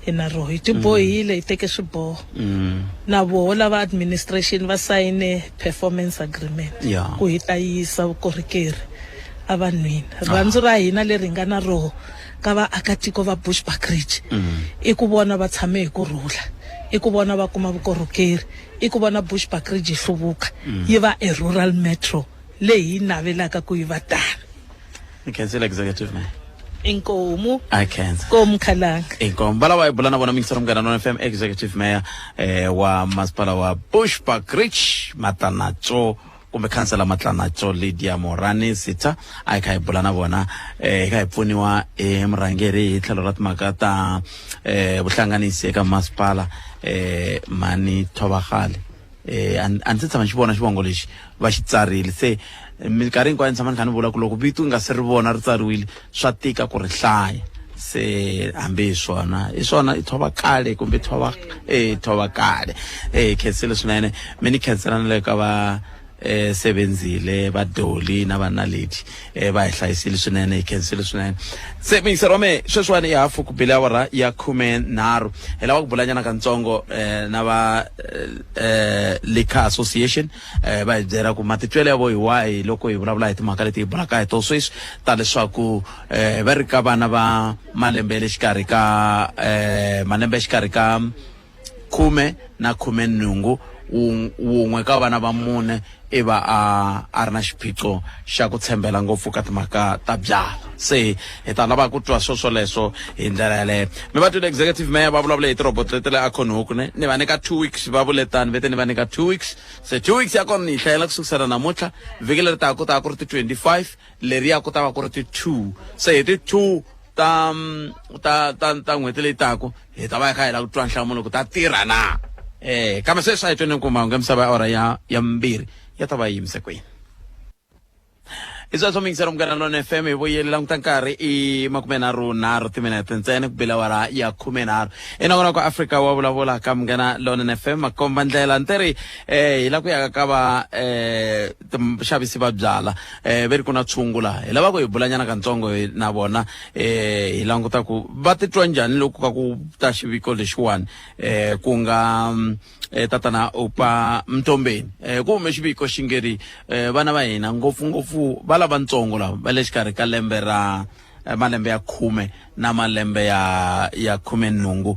hi na roho, hi tibohile hi teke swiboho na voho lava administration va sayine performance agreement ku hi ta yisa vukorhokeri a vanhwini. Rirhandzu ra hina leri nga na roho ka vaakatiko va Bushbuckridge i ku vona va tshame hi kurhula, i ku vona va kuma vukorhokeri, i ku vona Bushbuckridge yi hluvuka yi va a rural metro leyi hi navelaka ku yi va tano. Ni khensile executive mayor. Inkomu I can't. Komu khalanga. Inkomu bala wa ibulana bona mingisara mgana non FM executive mayor wa masipala wa Bushbuckridge Matanatso kumbe khansela Matlanatso Lydia Morani Sita a kha ibulana bona hi kha ipfuniwa emurhangeri hi tlhelo ra timhaka ta vuhlanganisi eka masipala Mani Thobagale. Anti tshama xivona xivongo lexi va xi tsarile, se minkarhi hinkwayo ni tshama ni kha ni vula ku loko vito nga se ri vona ri tsariwile swa tika ku ri hlaya. Se hambi hi swona i Thobakale kumbe Thobakale khensile swinene. Mi ni khensela na le ka va Sebenzile va Doli na va Naledi va hi hlayisile swinene, hi khensile swinene. Se mingisero wa me sweswiwani ya hafu ku bile awara ya 13 hi lava ku bulanyana katsongo na va Liquor Association va hi byela ku matitwelo ya vo hi wahi loko hi vulavula hi timhaka leti hi bulaka hi to sweswi ta leswaku va ri ka vana va malembe exikarhi ka 10 na 18 wun'we ka vana va mune iva a ri na xiphiqo xa ku tshembela ngopfu ka timhaka ta byala se hi ta lava ku twa swoswoleswo hi ndlela yaleyo mi va twile executive mayor va vulavule hi tirobot leti le Nongonoko ni va nyika 2 weeks va vuletani vete ni va nyika 2 weeks se 2 weeks ya kona ni yi hlayela ku sukusela namuntlha vhiki leri ta ku ta ku ri ti 25 leri ya ku ta va ku ri ti 2 se hi ti 2 ta n'hweti leyi tako hi ta va hi kha hi la ku twa nhlamulo ku ta tirha na kambe sweswi a hi tweni ku mahungu ya misava ya ora ya mbirhi ya ta va yimise kwini i sweswo mingisero Munghana FM hi vuyeli languta nkarhi i 34 timinete ntsena ku bile awara ya 13 i Nongonoko Afrika Wa Vulavula ka Munghana FM makomba ndlela nteri hi la ku ya ka va xavisi va byala veri ku na tshungula hi lava ku hi bulanyana kantsongo na vona hi languta ku va titwa njhani loko ka ku ta xiviko lexiwani ku nga tatana upa Mtombeni ku hume xiviko xingeri vana va hina ngopfungopfu va lavatsongo lava va le xikarhi ka lembe ra malembe ya 10 na malembe ya 18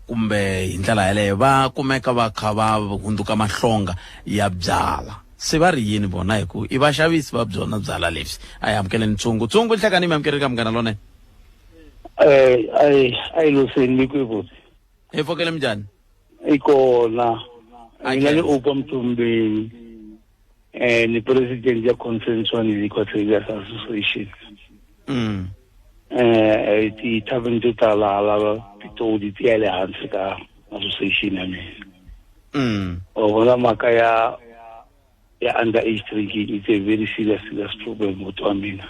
kumbe hi ndlela yaleyo va kumeka va kha va hundzuka mahlonga ya byala se va ri yini vona hi ku i vaxavisi va byona byala leswi a hi amukeleni tshungu hlekani mi amukeli ka Munghana ai lo seni ku hi fokele mjani ikona mina ni upa Mtombeni ni president ya consensual Equal Traders Association ti tavern to tala pitodi ti ele hansi ka association ya mina ona maka ya underage drinking is a very serious problem with mina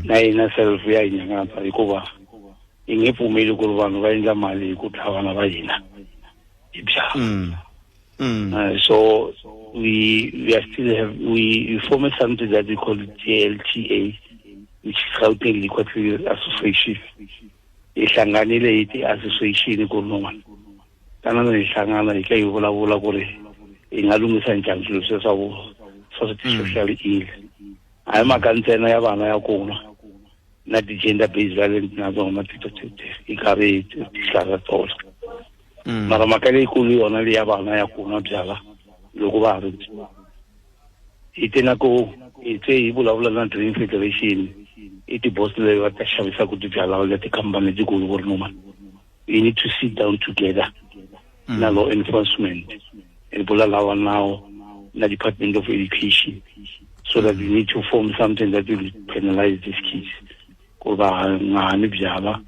na ina self ya inyanga hikuva ingepfumeli ku ri vanhu va endla mali ku tlhavana va hina so we form something that we call GLTA, which is Gauteng Liquor Traders Association. Ihlanganile iti association ku noma kana ni hlangana ika yi vulavula ku ri ingalungisa njhani swilo swa social ill ai makantsena ya vana ya kona na di gender based violence na zona ikari tihlala tola mara makale ikulu yona le ya bana ya kona byala loko va ri itena ko ite vulavula na Drink Federation iti boss le va ta xavisa ku tibyala le ti company di ku ri noma you need to sit down together na law enforcement and bulalawa now na Department of Education so that we need to form something that will penalize these kids ko ba ngani byala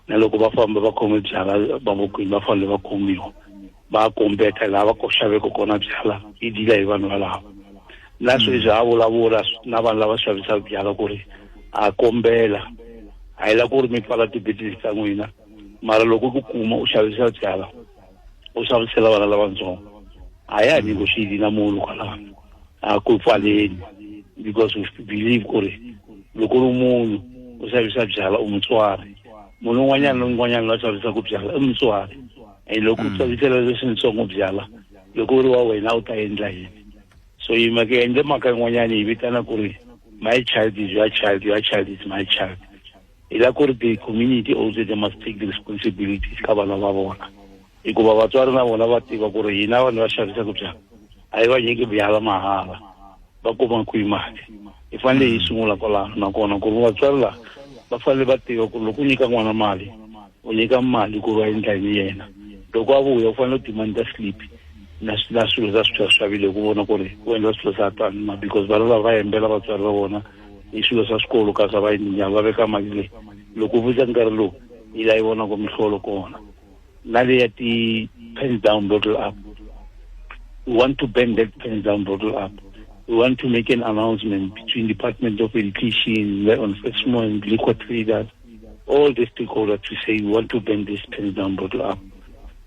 na loko va famba va khome byala va vokwini va fanele va khomiwa va kombeta lava ko xaveka kona byala i dila hi vanhu valava na sweswi a vulavula na vanhu lava xavisaka byala ku ri a kombela a yi la ku ri mi pfala ti-business ta n'wina mara loko ku kuma u xavisa byala u xavisela vana lavatsongo a ya negotiate na munhu kwalano a ku pfaleni because we believe ku ri loko ri munhu u xavisa byala u mutswari munhu un'wanyana na un'wanyana la xavisaka byala i mutswari loko u xavisela leswintsongo byala loko ri wa wena u ta endla yini so yi make endle maka yin'wanyana yi vitana ku ri my child is your child, your child is my child. Ila ku ri the community also they must take the responsibilities ka vana va vona hikuva vatswari na vona va tiva ku ri hina vanhu va xavisaka byala a yi va nyiki byala mahala va kuma kwihi mali hi fanele hi sungula kwalano nakona ku ri vatswari laha va fanele va tiva ku ri loko u nyika n'wana mali u nyika mali ku va endla hi yena loko a vuya u fanele u demanda slip na swilo za swi xavile ku vona ku ri u endla swilo swa tani because vanhu lava va hembela vatswari va vona hi swilo swa swikolo ka swa va va veka mali leyi loko u vuza nkarhi lowu yi la yi vona ku mihlolo kona na le ya ti pens down bottle up we want to bend that pens down bottle up we want to make an announcement between Department of Education, law enforcement, liquor traders, all the stakeholders to say we want to bend this pens down bottle up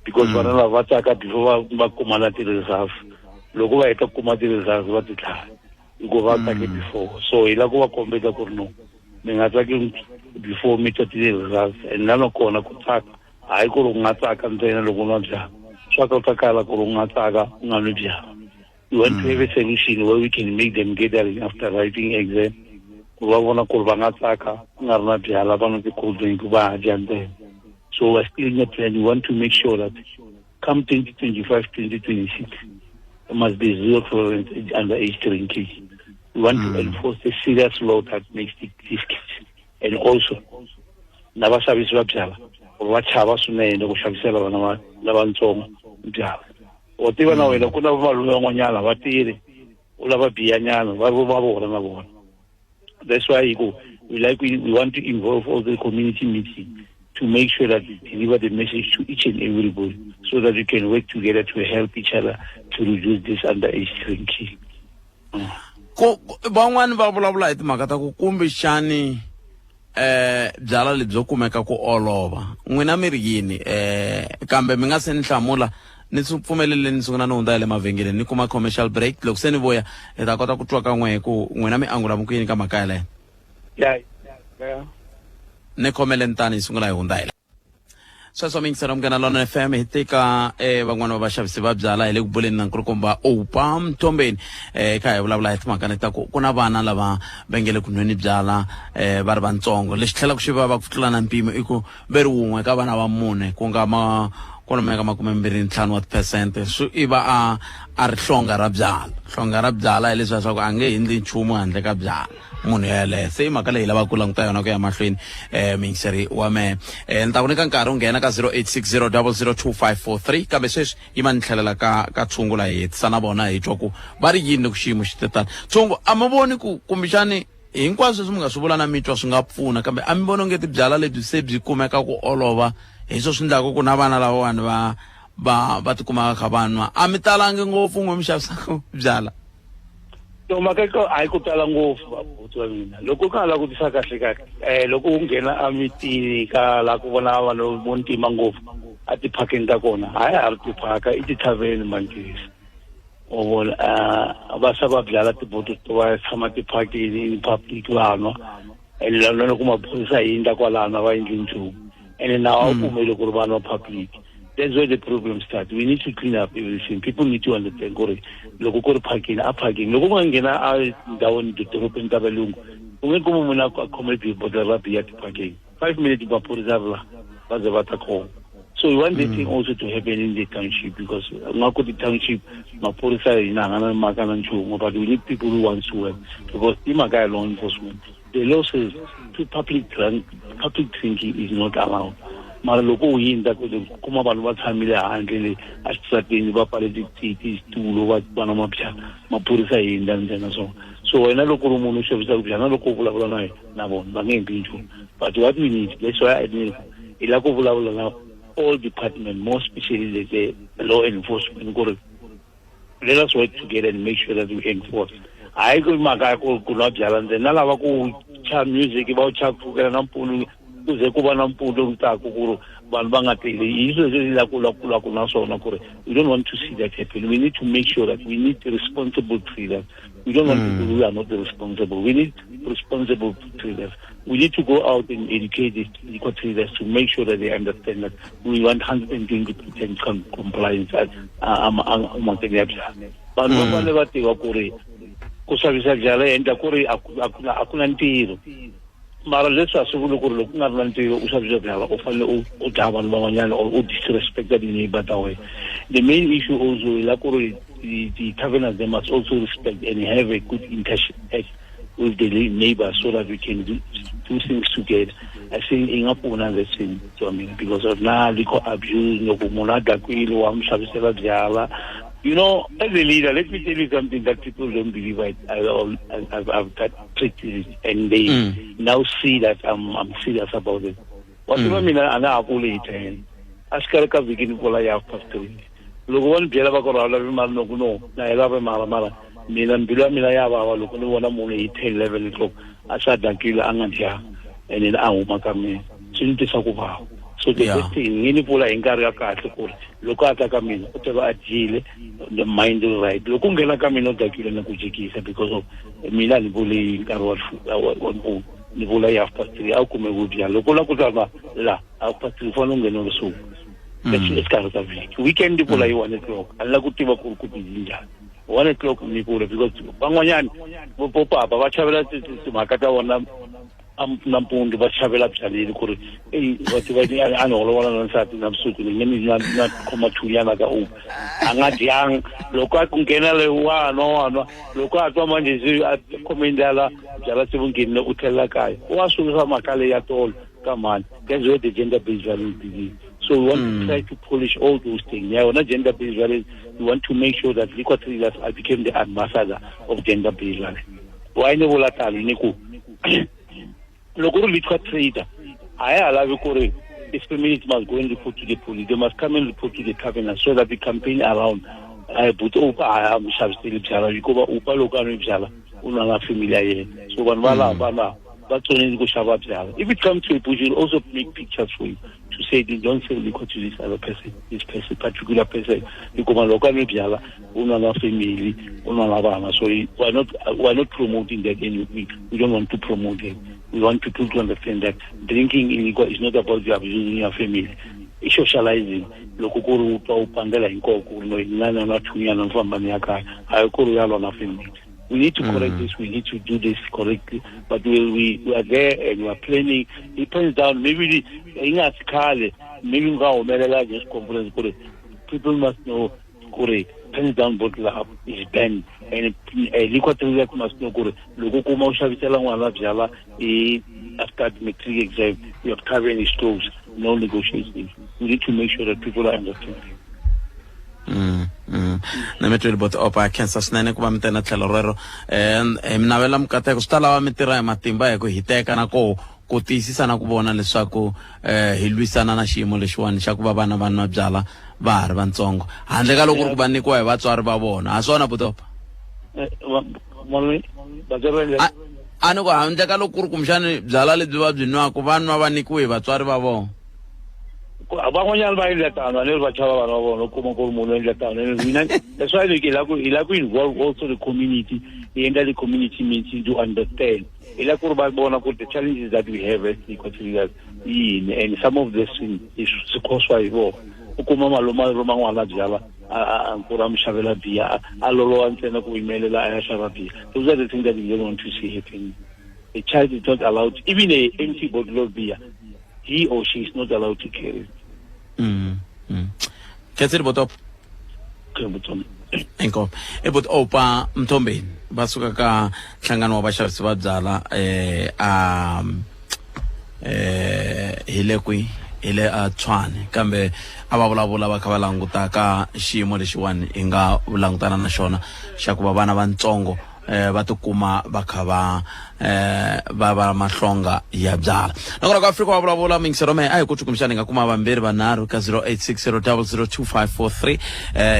because vana lava va tsaka before va kuma na ti-reserve loko va heta ku kuma ti-reserve va ti tlhava hikuva va tsake before so hi la ku va kombeta ku ri no mi nga tsaki before mi twa ti-reserve and na nakona ku tsaka hayi ku ri u nga tsaka ntsena loko nwa byala swa kotakala ku ri u nga tsaka u nga nwi byala we want to have a solution where we can make them gathering after writing exam ku va vona ku ri va nga tsaka ku nga ri na byala va nwa ti-cold drink va dya ntsena so we're still in a plan we want to make sure that come 2025 2026 there must be zero tolerance in underage drinking. We want to enforce a serious law that makes this case. And also, nabashabisi babyala bachava swinene ku xavisela vana lavatsongo byala o tiva na wena ku na vavalungu van'wanyana va tiri u lava biyanyana va vona na vona. That's why we want to involve all the community meetings to make sure that we deliver the message to each and everybody so that we can work together to help each other to reduce this underage drinking. Van'wani va vulavula hi timhaka ta ku kumbexani byala lebyo kumeka ku olova n'wina mi ri yini kambe mi nga se ni hlamula ni pfumelele ni sungula ni hundza ya le mavhengeleni ni kuma commercial break loko se ni vuya hi ta kota ku twa ka n'we ku n'wina mi angula muku yini ka mhaka yaleyo. Ni khomeleni tani hi sungula hi hundza hi sweswo mingisero Munghana Lonene FM hi teka van'wana va vaxavisi va byala hi le ku buleni na nkulukumba Oupa Mthombeni kha hi vulavula hi timhaka ta ku na vana lava va nge le ku nweni byala va ri vantsongo lexi tlhelaka xi va ku tlula na mpimo i ku ve ri wun'we ka vana va mune ku nga kwalomu ka 25% so i va a ri hlonga ra byala hi leswiya swa ku a nge endli nchumu handle ka byala munhu yeleyo se i mhaka leyi lavaka ku languta yona ku ya mahlweni mingiseri wa mehe ni ta ku nyika nkarhi u nghena ka 0860002543 kambe sweswi yi ma ni tlhelela ka tshungu la hi hetisa na vona hi twa ku va ri yini ku xiyimo xi te tani. Tshungu a mi voni ku kumbexani hinkwaswo leswi mi nga swi vula na mitwa swi nga pfuna kambe a mi voni onge tibyala lebyi se byi kumeka ku olova hi swo swi endlaka ku na vana lavawani va tikumaka kha vanwa a mi talangi ngopfu n'we mi xavisaka byala? Mhaka a yi ku tala ngopfu vabuti wa mina loko ka la ku tisa kahle loko u nghena emitini ka la ku vona vanhu vo ntima ngopfu a tiphakeni ta kona hayi a ri tiphaka i tithaveni manjesi o vona va sava byala tiboto to va tshama tiphakeni in public vanwa ene loko maphorisa yindla kwalana va endli nchumu ene nawu a wu pfumeli ku ri vanhu va public. That's where the problem starts. We need to clean up everything. People need to understand kuri loko ku ri parking loko u nghena ndhawini dorobeni ta valungu u nge kuma munhu a accommodate boda ra biya tiparking 5 minutes maphorisa va ze va ta khoma. So we want this thing also to happen in the township because ngako the township maphorisa hina ngana mhaka na nchumu but we need people who want to work because i mhaka ya law enforcement. The law says public drinking is not allowed. Mara loko u yinda ku kuma vanhu va tshamile handle le a xitrateni va pfale titulo va vana maphorisa yinda ndlela so wena loko ri munhu u xavisaka byala loko u vulavula na vona va nge endli nchumu but what we need that's why I need hi la ku vulavula na all department more especially the law enforcement ku ri let us work together and make sure that we enforce. Hayi ku mhaka ku nwa byala ntsena lava ku cha music va u cha pfukela na mpfulu kuze ku va na mpfuno kutaku ku ri vanhu va nga teli hi sweswi la ku na swona ku ri we don't want to see that happen. We need to make sure that we need responsible traders. We don't want people who are not responsible. We need responsible traders. We need to go out and educate the traders to make sure that they understand that we want 120% compliance amateng ya byala. Vanhu va fane va tiva ku ri ku xavisa byala endla ku ri a ku na ntirho mara leswi a swi vuli ku ri loko ku nga ri na ntirho u xavisa byala u fanele u dlaya vanhu van'wanyana or u disrespecta ti-neighbor ta wena. The main issue also is like the taverners, they must also respect and have a good interaction with the neighbors so that we can do things together. I think ingapuna the same to me because of now liquor abuse, no kumona dakwilo wa mshabisela byala. You know, as a leader, let me tell you something that people don't believe. I've practiced it, and they now see that I'm serious about it. Whatever mina ana apule iten. Askar ka begin pola ya factory. Logo wan bela ba ko rala bi mal no kuno. Na ela ba mala. Mina bila mina ya ba logo no wana mo iten level ko. Asa dankila angantia. And then a uma kami. Sinti sa ko ba. So the best thing, ngini pula ingari ya kahle ku loko ata ka mina u teva ajile the mind is right. Loko ngena ka mina dakile na ku jikisa because of mina ni bule ingari wa ni bula ya factory au kume gudya loko la ku tava la after 3 fona ngena so let's start the week weekend pula yi 1 o'clock alla ku tiva ku bijinja 1 o'clock ni pula because van'wanyani vo papa va chavela timhaka ta vona nampundu va chavela byaleni ku ri vati va ni a holovana na nsati na vusiku ni na khoma thunyana ka u a nga dyanga loko a ku nghena le wanwa loko a twa manje se a komendala byala se vungeni u tlhela kaya wa sungula mhaka leyi ya tolo ka mani that's where the gender based violence begins. So we want to try to polish all those things. Yeah, not gender based violence. We want to make sure that liquor traders became the ambassador of gender based violence. Why no volatile niku local liquor trader, I allow you this feminist must go and report to the police. They must come and report to the cabinet so that the campaign around I put over I am still Jala, you go over local Jala, Unana familiar. So one Vala, that's only go Shabbat Jala. If it comes to a push, you'll also make pictures for you to say they don't sell liquor to this other person, particular person. You go on local Jala, Unana family, Unana Vana. So we're not promoting that anyway. We don't want to promote it. We want people to understand that drinking illegal is not about you abusing your family. It's socializing. Lokukuru upandela inkoku no inana na tunya na mfambani yaka ayokuru yalo na family. We need to correct this. We need to do this correctly. But we are there and we are planning. It turns down maybe inga skale maybe nga omelela just conference kore. People must know kore. Hands down bottle up is banned and liquor trader must know kore. Logo kuma ushavitela ngwana byala after the matric exam we have covering stores, no negotiations. We need to make sure that people are understanding. Na metro bot opa cancer snene ku mitena tlhelo rero mnavela mkate ku stala wa mitira ya matimba ya ku hiteka na ku tiyisisa na ku vona leswaku hi lwisana na xiyimo lexiwani xa ku va vana va nwa byala va ha ri vantsongo handle ka loko ku va nikiwa hi vatswari va vona a swona butopa a ni ku handle ka loko ku ri kumxani byala lebyi va byi nwaka va nwa va nikiwe hi vatswari va vona abangonyana ba ile tano ne ba chaba bana bona kuma ko mo ile tano ne that's why we ila ku involve also the community the community means to understand ila ku ba bona ku the challenges that we have as equatorial and some of this is cause why go kuma maloma roma ngwana byala a nkura mshavela bia a lolo antsena ku imelela a shava bia. Those are the things that we don't want to see happening. A child is not allowed, even a empty bottle of beer, he or she is not allowed to carry it. Ketsiri botop. Enko. But opa mtombeni basuka ka hlangano wa bashavisi va byala ile a Tshwane kambe a va vulavula va kha va languta ka xiyimo lexiwani hi nga langutana na xona xa ku va vana vantsongo va tikuma va kha va mahlonga ya byala nakona ku Afrika Wa Vulavula mingisero me a hi ku tsukumixana hi nga kuma vambirhi vanharhu ka 0860002543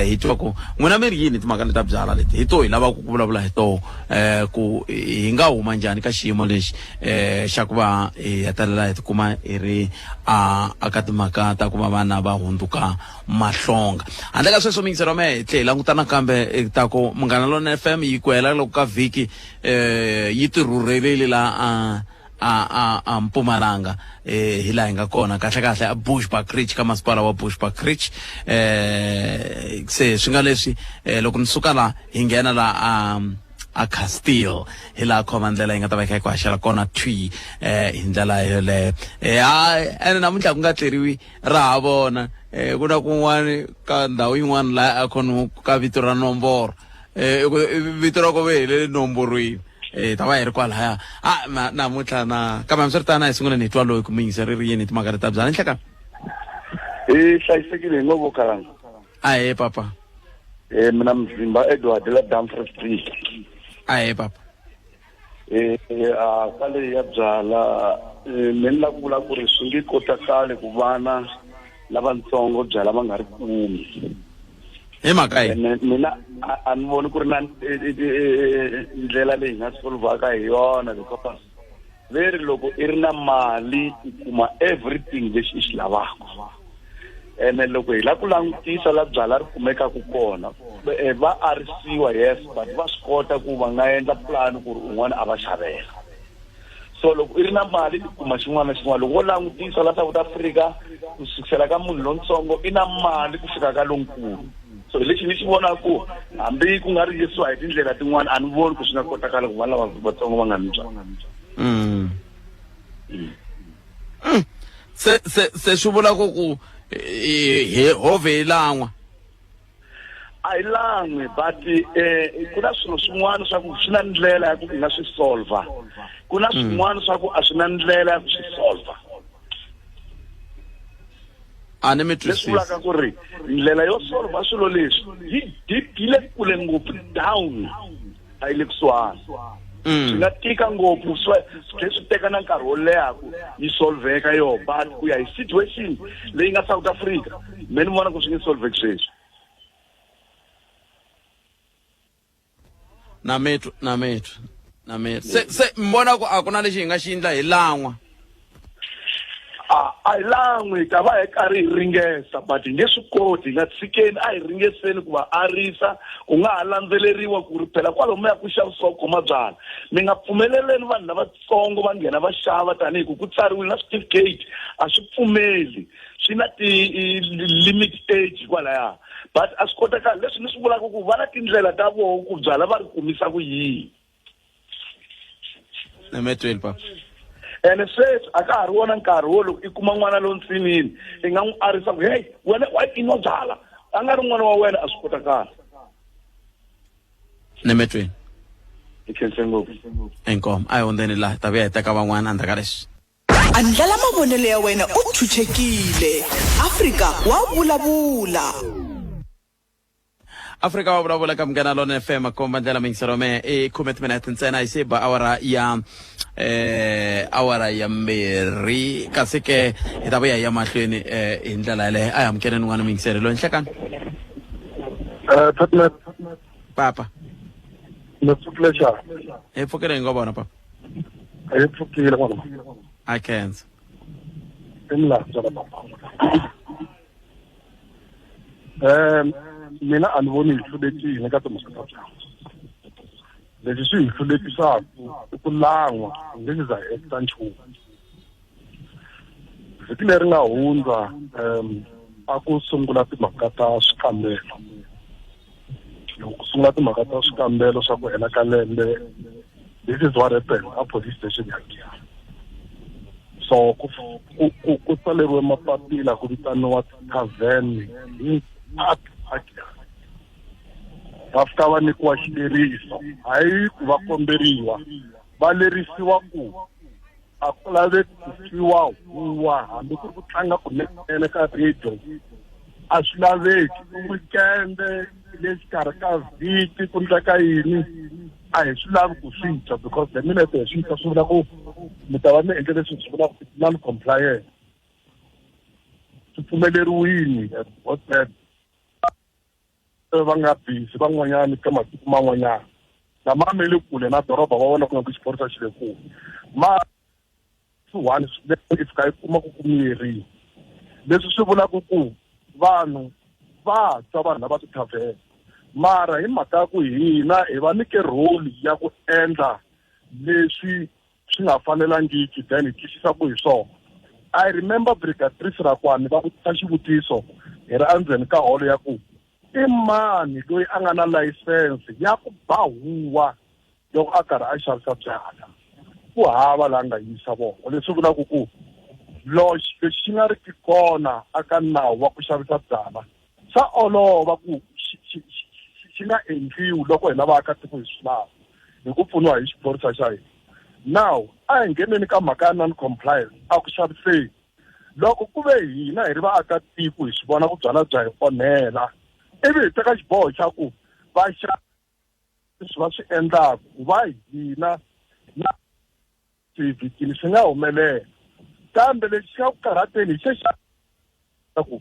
hi twa ku n'wina mi ri yini timhaka leti ta byala leti hi to hi lava ku vulavula hi to ku hi nga huma njhani ka xiyimo lexi xa ku va hi hetelela hi tikuma hi ri aka timhaka ta ku va vana va hundzuka mahlonga handle ka sweswo mingisero me hi tlhe hi langutana kambe ta ku Munghana Lonene FM yi ku hela loko ka vhiki yi tirhurhelile la a Mpumalanga hi laha hi nga kona kahle a Bushbuckridge ka masipala wa Bushbuckridge se swi nga leswi loko ni suka la hi nghena la a Castile hi laha khoma ndlela yi nga ta va hi ku haxela kona twi hi ndlela yoleyo ene namuntlha ku nga tleriwi ra ha vona ku na kun'wani ka ndhawu yin'wana laha a khona ka vito ra nomboro vito ra kove hi le nomborweni ta va hi ri kwalaya namuntlha na kambe hambiswiritano hi sungula ni twa loyi ku miyingiseri yini timhaka leti ta byala nihleka hlayisekile ngovo khalanga ahe papa mina Mzimba Edward la Dumfries Street ahe papa kale ya byala ni la ku vula ku ri swi nge kotakali ku vana lavatsongo byala va nga ri kumi hi mhaka mina a ni voni ku ri na ndlela leyi nga solvaka hi yona because veri loko i ri na mali u kuma everything lexi i xi lavaka ene loko hi la ku langutisa la byala ri kumekaku kona va arisiwa yes but va swi kota ku va nga endla plan ku ri un'wana a va xavela so loko i ri na mali i kuma xin'wana na xin'wana loko wo langutisa la South Africa ku sukisela ka munhu lontsongo i na mali ku fika ka lonkulu so lexi ni xi vona ku hambi ku nga ri yisiwa hi tindlela tin'wana a ni voni ku swi nga kotakala ku va lava vatsongo va nga ni twa se swi vula ku he hove ilangwa ayilangi but kuna swilo swin'wana swa ku swi na ndlela ya ku nga swi solva kuna swin'wana swa ku a swi na ndlela ya ku swi solva a ni mi leswi vulaka ku ri ndlela yo solva swilo leswi yi le kule ngopfu down a yi le kusuhani swi nga tika ngopfu swi teka na nkarhi wo leha ku yi solveka yo but ku ya hi situation leyi nga South Africa me ni vona ku swi nge solveki sweswi na metro se mbona ku a ku na lexi hi nga xi endla hi langwa a hi langwi ta va hi karhi hi ringesa but hi nge swi koti hi nga tshikeni a hi ringeseni ku va arisa ku nga ha landzeleriwa ku ri phela kwalomu ya ku xavisiwa khoma byala mi nga pfumeleleni vanhu lavatsongo va nghena va xava tanihi ku tsariwile na certificate a swi pfumeli swi na limit age kwalaya but a swi kotakali leswi ni swi vulaka ku va na tindlela ta vona ku byala va ri kumisa ku yini na metweni papa ene sweswi a ka ha ri wona nkarhi wo loko i kuma n'wana lontsinini i nga n'wi arisa ku hey wena wa inwa byala a nga ri n'wana wa wena a swi kotakali na metweni i khense ngopfu enkomo a hi hundzeni laha ta vuya hi teka van'wana endzhaku ka leswi andlala mavonelo ya wena u tshunxekile Afrika wa vulavula Afrika Wa Vulavula ka Munghana Lona FM komba ndlela mingiselo me e 10 minutes ntsena ise ba awara ya mbirhi kasi ke hi ta vuya ya mahlweni hi ndlela le a ya mukene n'wana mingiselo lo nhlekani Fatma papa nasukile xa e pfukele ngobona papa e pfukile ngwana I can't imla tsala papa mina a ni voni hi hlulekile ka timhaka ta leswi swi hi hlulekisaka i ku langwa leswi za hi ekita nchumu vhiki leri nga hundza a ku sungula timhaka ta swikambelo loko ku sungula timhaka ta swikambelo swa ku hela ka lembe this is what happened a police station ya Giyani so ku tsaleriwe mapapila ku vitaniwa tavern va fika va nyikiwa xileriso hayi ku va komberiwa va lerisiwa ku a ku laveki ku fiwa huwa hambi ku ri ku tlanga kunene ka radio a swi laveki weekend le xikarhi ka vhiki ku ndleka yini a hi swi lavi ku swi twa because the minute swi ta swi vula ku mi ta va mi endle leswi swi vula ku non compliant swi pfumeleriwini whatsapp va nga busy van'wanyana ka matiko man'wanyana lama me le kule na doroba va vona ku nga ku xiporisa xi le kule ma one i fika yi kuma ku kumiyeriwa leswi swi vulaka ku vanhu va twa vanhu lava tithavheni mara hi mhaka ku hina hi va nike role ya ku endla leswi swi nga fanelangiki then hi twisisa ku hi swona I remember Brigatrice Rakwani va vutisa xivutiso hi ri endzeni ka holo ya ku i mani loyi a nga na layisense ya ku ba huwa loko a karhi a xavisa byala ku hava laha nga yisa voko leswi vulaka ku lexi xi nga ri ki kona aka nawu wa ku xavisa byala swa olova ku xi nga endliwi loko hina vaakatiko hi swi lava hi ku pfuniwa hi xiphorisa xa hina now a hi ngheneni ka mhaka ya non-compliance a ku xaviseni loko ku ve hina hi ri vaakatiko hi swi vona ku byala bya hi onhela ivi hi teka xiboho xa ku va leswi va swi endlaka ku va hina na swivhikini swi nga humelela kambe lexi xa ku karhateni hi xexa ku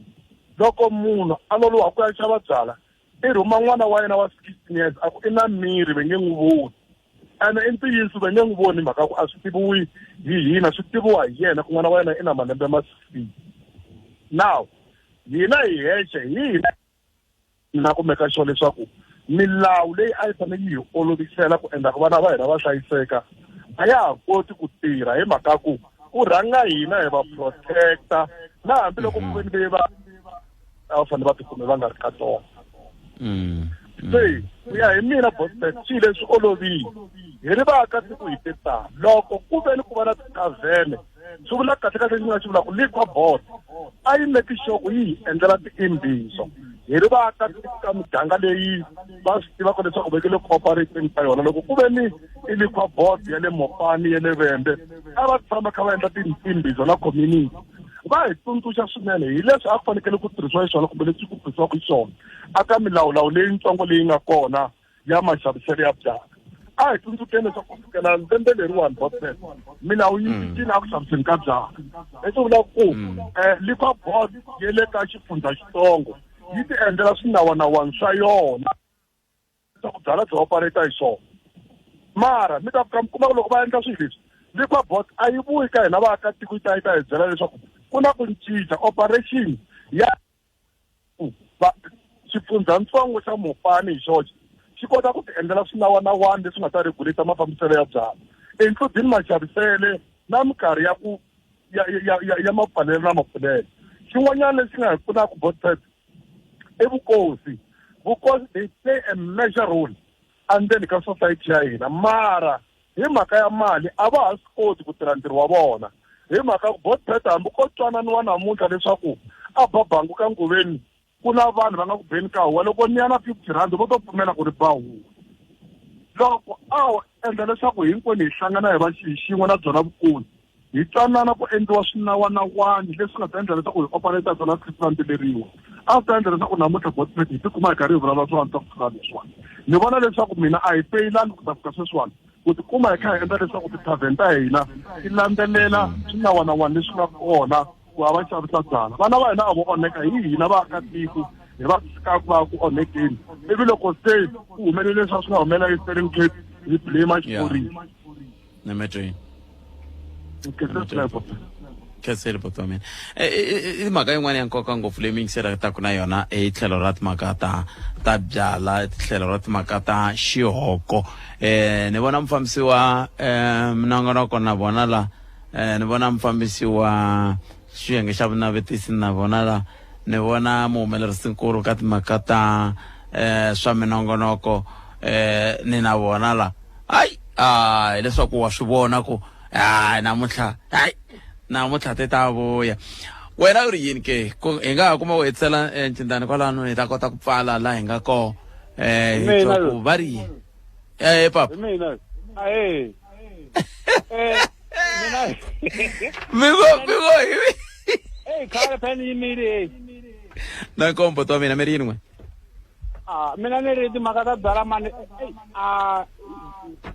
loko munhu a loloha ku ya xava byala i rhuma n'wana wa yena wa 16 years a ku i na miri va nge n'wi voni ene i ntiyiso va nge n'wi voni mhaka ku a swi tiviwi hi hina swi tiviwa hi yena ku n'wana wa yena i na malembe ma 16 now hina hi hexe hina na ku meka sure leswaku milawu leyi a yi fanele yi olovisela ku endla ku vana va hina va hlayiseka a ya ha koti ku tirha hi mhaka ku rhanga hina hi va protector na hambiloko ku veni va fanele va tikume va nga ri ka tona se ku ya hi mina Boston swi leswi olovile hi ri vaakatiko hi teta loko ku veni ku va na tikavhene swi vula kahle kahle ndzi nga xi vula ku liquor board a yi make sure ku yi endlela tiimbiso hi ri vaakatiko miganga leyi va swi tivaka leswaku vekele cooperating ka yona loko ku ve ni i liquor board ya le Mopani ya le Vhembe a va tshama kha va endla tiimbiso na community va hi tsundzuxa swinene hi leswi a ku fanekele ku tirhisiwa hi swona kumbe leswi ku tirhisiwaka hi swona aka milawulawu leyintsongo leyi nga kona ya maxaviselo ya byala a hi tsundzukeni leswaku ku fikela lembe leriwani botnet milawu yi cincile a ku xaviseni ka byala leswi vulaka ku liquor board yi le ka xifundza xitsongo yi ti endlela swinawanawani swa yona leswaku byala byi operata hi swona mara mi ta fika mi kuma loko va endla swilo leswi liquor board a yi vuyi ka hina vaakatiko yi ta hi byela leswaku ku na ku cinca operation ya xifundzatsongo xa Mopani hi xoxe xi kota ku ti endlela swinawanawani leswi nga ta regulate mafambiselo ya byala including maxavisele na minkarhi ya ku ya mapfalelo na mapfulelo xin'wanyana lexi nga hi pfunaka botnet i vukosi they play a major role endzeni ka society ya hina mara hi mhaka ya mali a va ha swi koti ku tirha ntirho wa vona hi mhaka botnet hambi ko twananiwa namuntlha leswaku a babangu ka nguveni ku na vanhu va nga ku beni ka huwa loko ni ya na 50 rand vo to pfumela ku ri ba huwa loko a endla leswaku hinkwenu hi hlangana hi va xin'we na byona vukulu hi twanana ku endliwa swinawanawani leswi nga ta endla leswaku hi operata byona swi landzeleriwa a swi ta endla leswaku namuntlha botnet hi tikuma hi karhi hi vulavula swin'wana swa ku fana leswiwani ni vona leswaku mina a hi feyilangi ku ta fika sweswiwani ku tikuma hi kha hi endla leswaku tithavheni ta hina ti landzelela swinawanawani leswi nga kona ku va xavisa byala vana va hina a vo onheka hi hina vaakatiko hi va fikaka va ku onhekeni ivi loko se ku humelele leswi swi nga humelela eStern Cape hi blame xiporisa nemetweni kheseli poto mina i mhaka yin'wana ya nkoka ngopfu leyi mi yingiselaka na yona hi tlhelo ra timhaka ta byala tlhelo ra timhaka ta xihoko ni vona mufambisi wa minongonoko na vona la ni vona mufambisi wa xiyenge xa vunavetisi na vona la ni vona muhumelerisi nkulu ka timhaka ta swa minongonoko ni na vona la hayi leswaku wa swi vona ku namuntlha te ta vuya wena u ri yini ke hi nga ha kuma u hetisela ncindani kwalano hi ta kota ku pfala la hi nga koho hi twa ku va ri yini papa mina miko khale phela yimile na kombo to mina mi ri yini n'we mina ni ri timhaka ta byala mani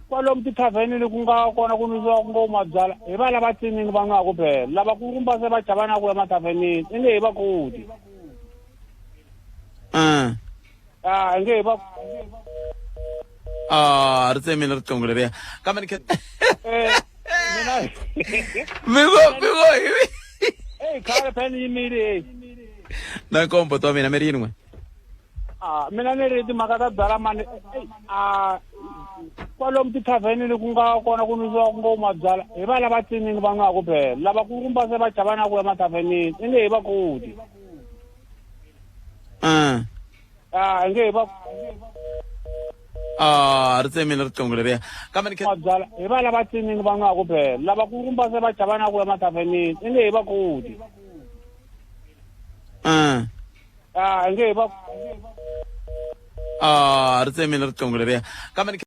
kwalomu tithavhenini ku nga kona ku nwisiwa ku ngo mabyala hi va lava tsinini va nga ku phela lava ku rumba se va chavana ku ya mathavhenini i nge hi va koti i nge hi va ri tsemile riqingho leriya kambe ni mina miko khale phela yimile na kombo to mina mi ri yini n'we mina ni ri timhaka ta byala mani kwalomu tithavhenini ku nga kona ku nwisiwa ku ngo mabyala hi va lava tsinini va nga ku phela lava ku rumba se va chavana ku ya mathavhenini i nge hi va koti i nge hi va ri tsemile riqingho leriya kambe ni mabyala hi va lava tsinini va nga ku phela lava ku rumba se va chavana ku ya mathavhenini i nge hi va koti i nge hi va ri tsemile riqingho leriya kambe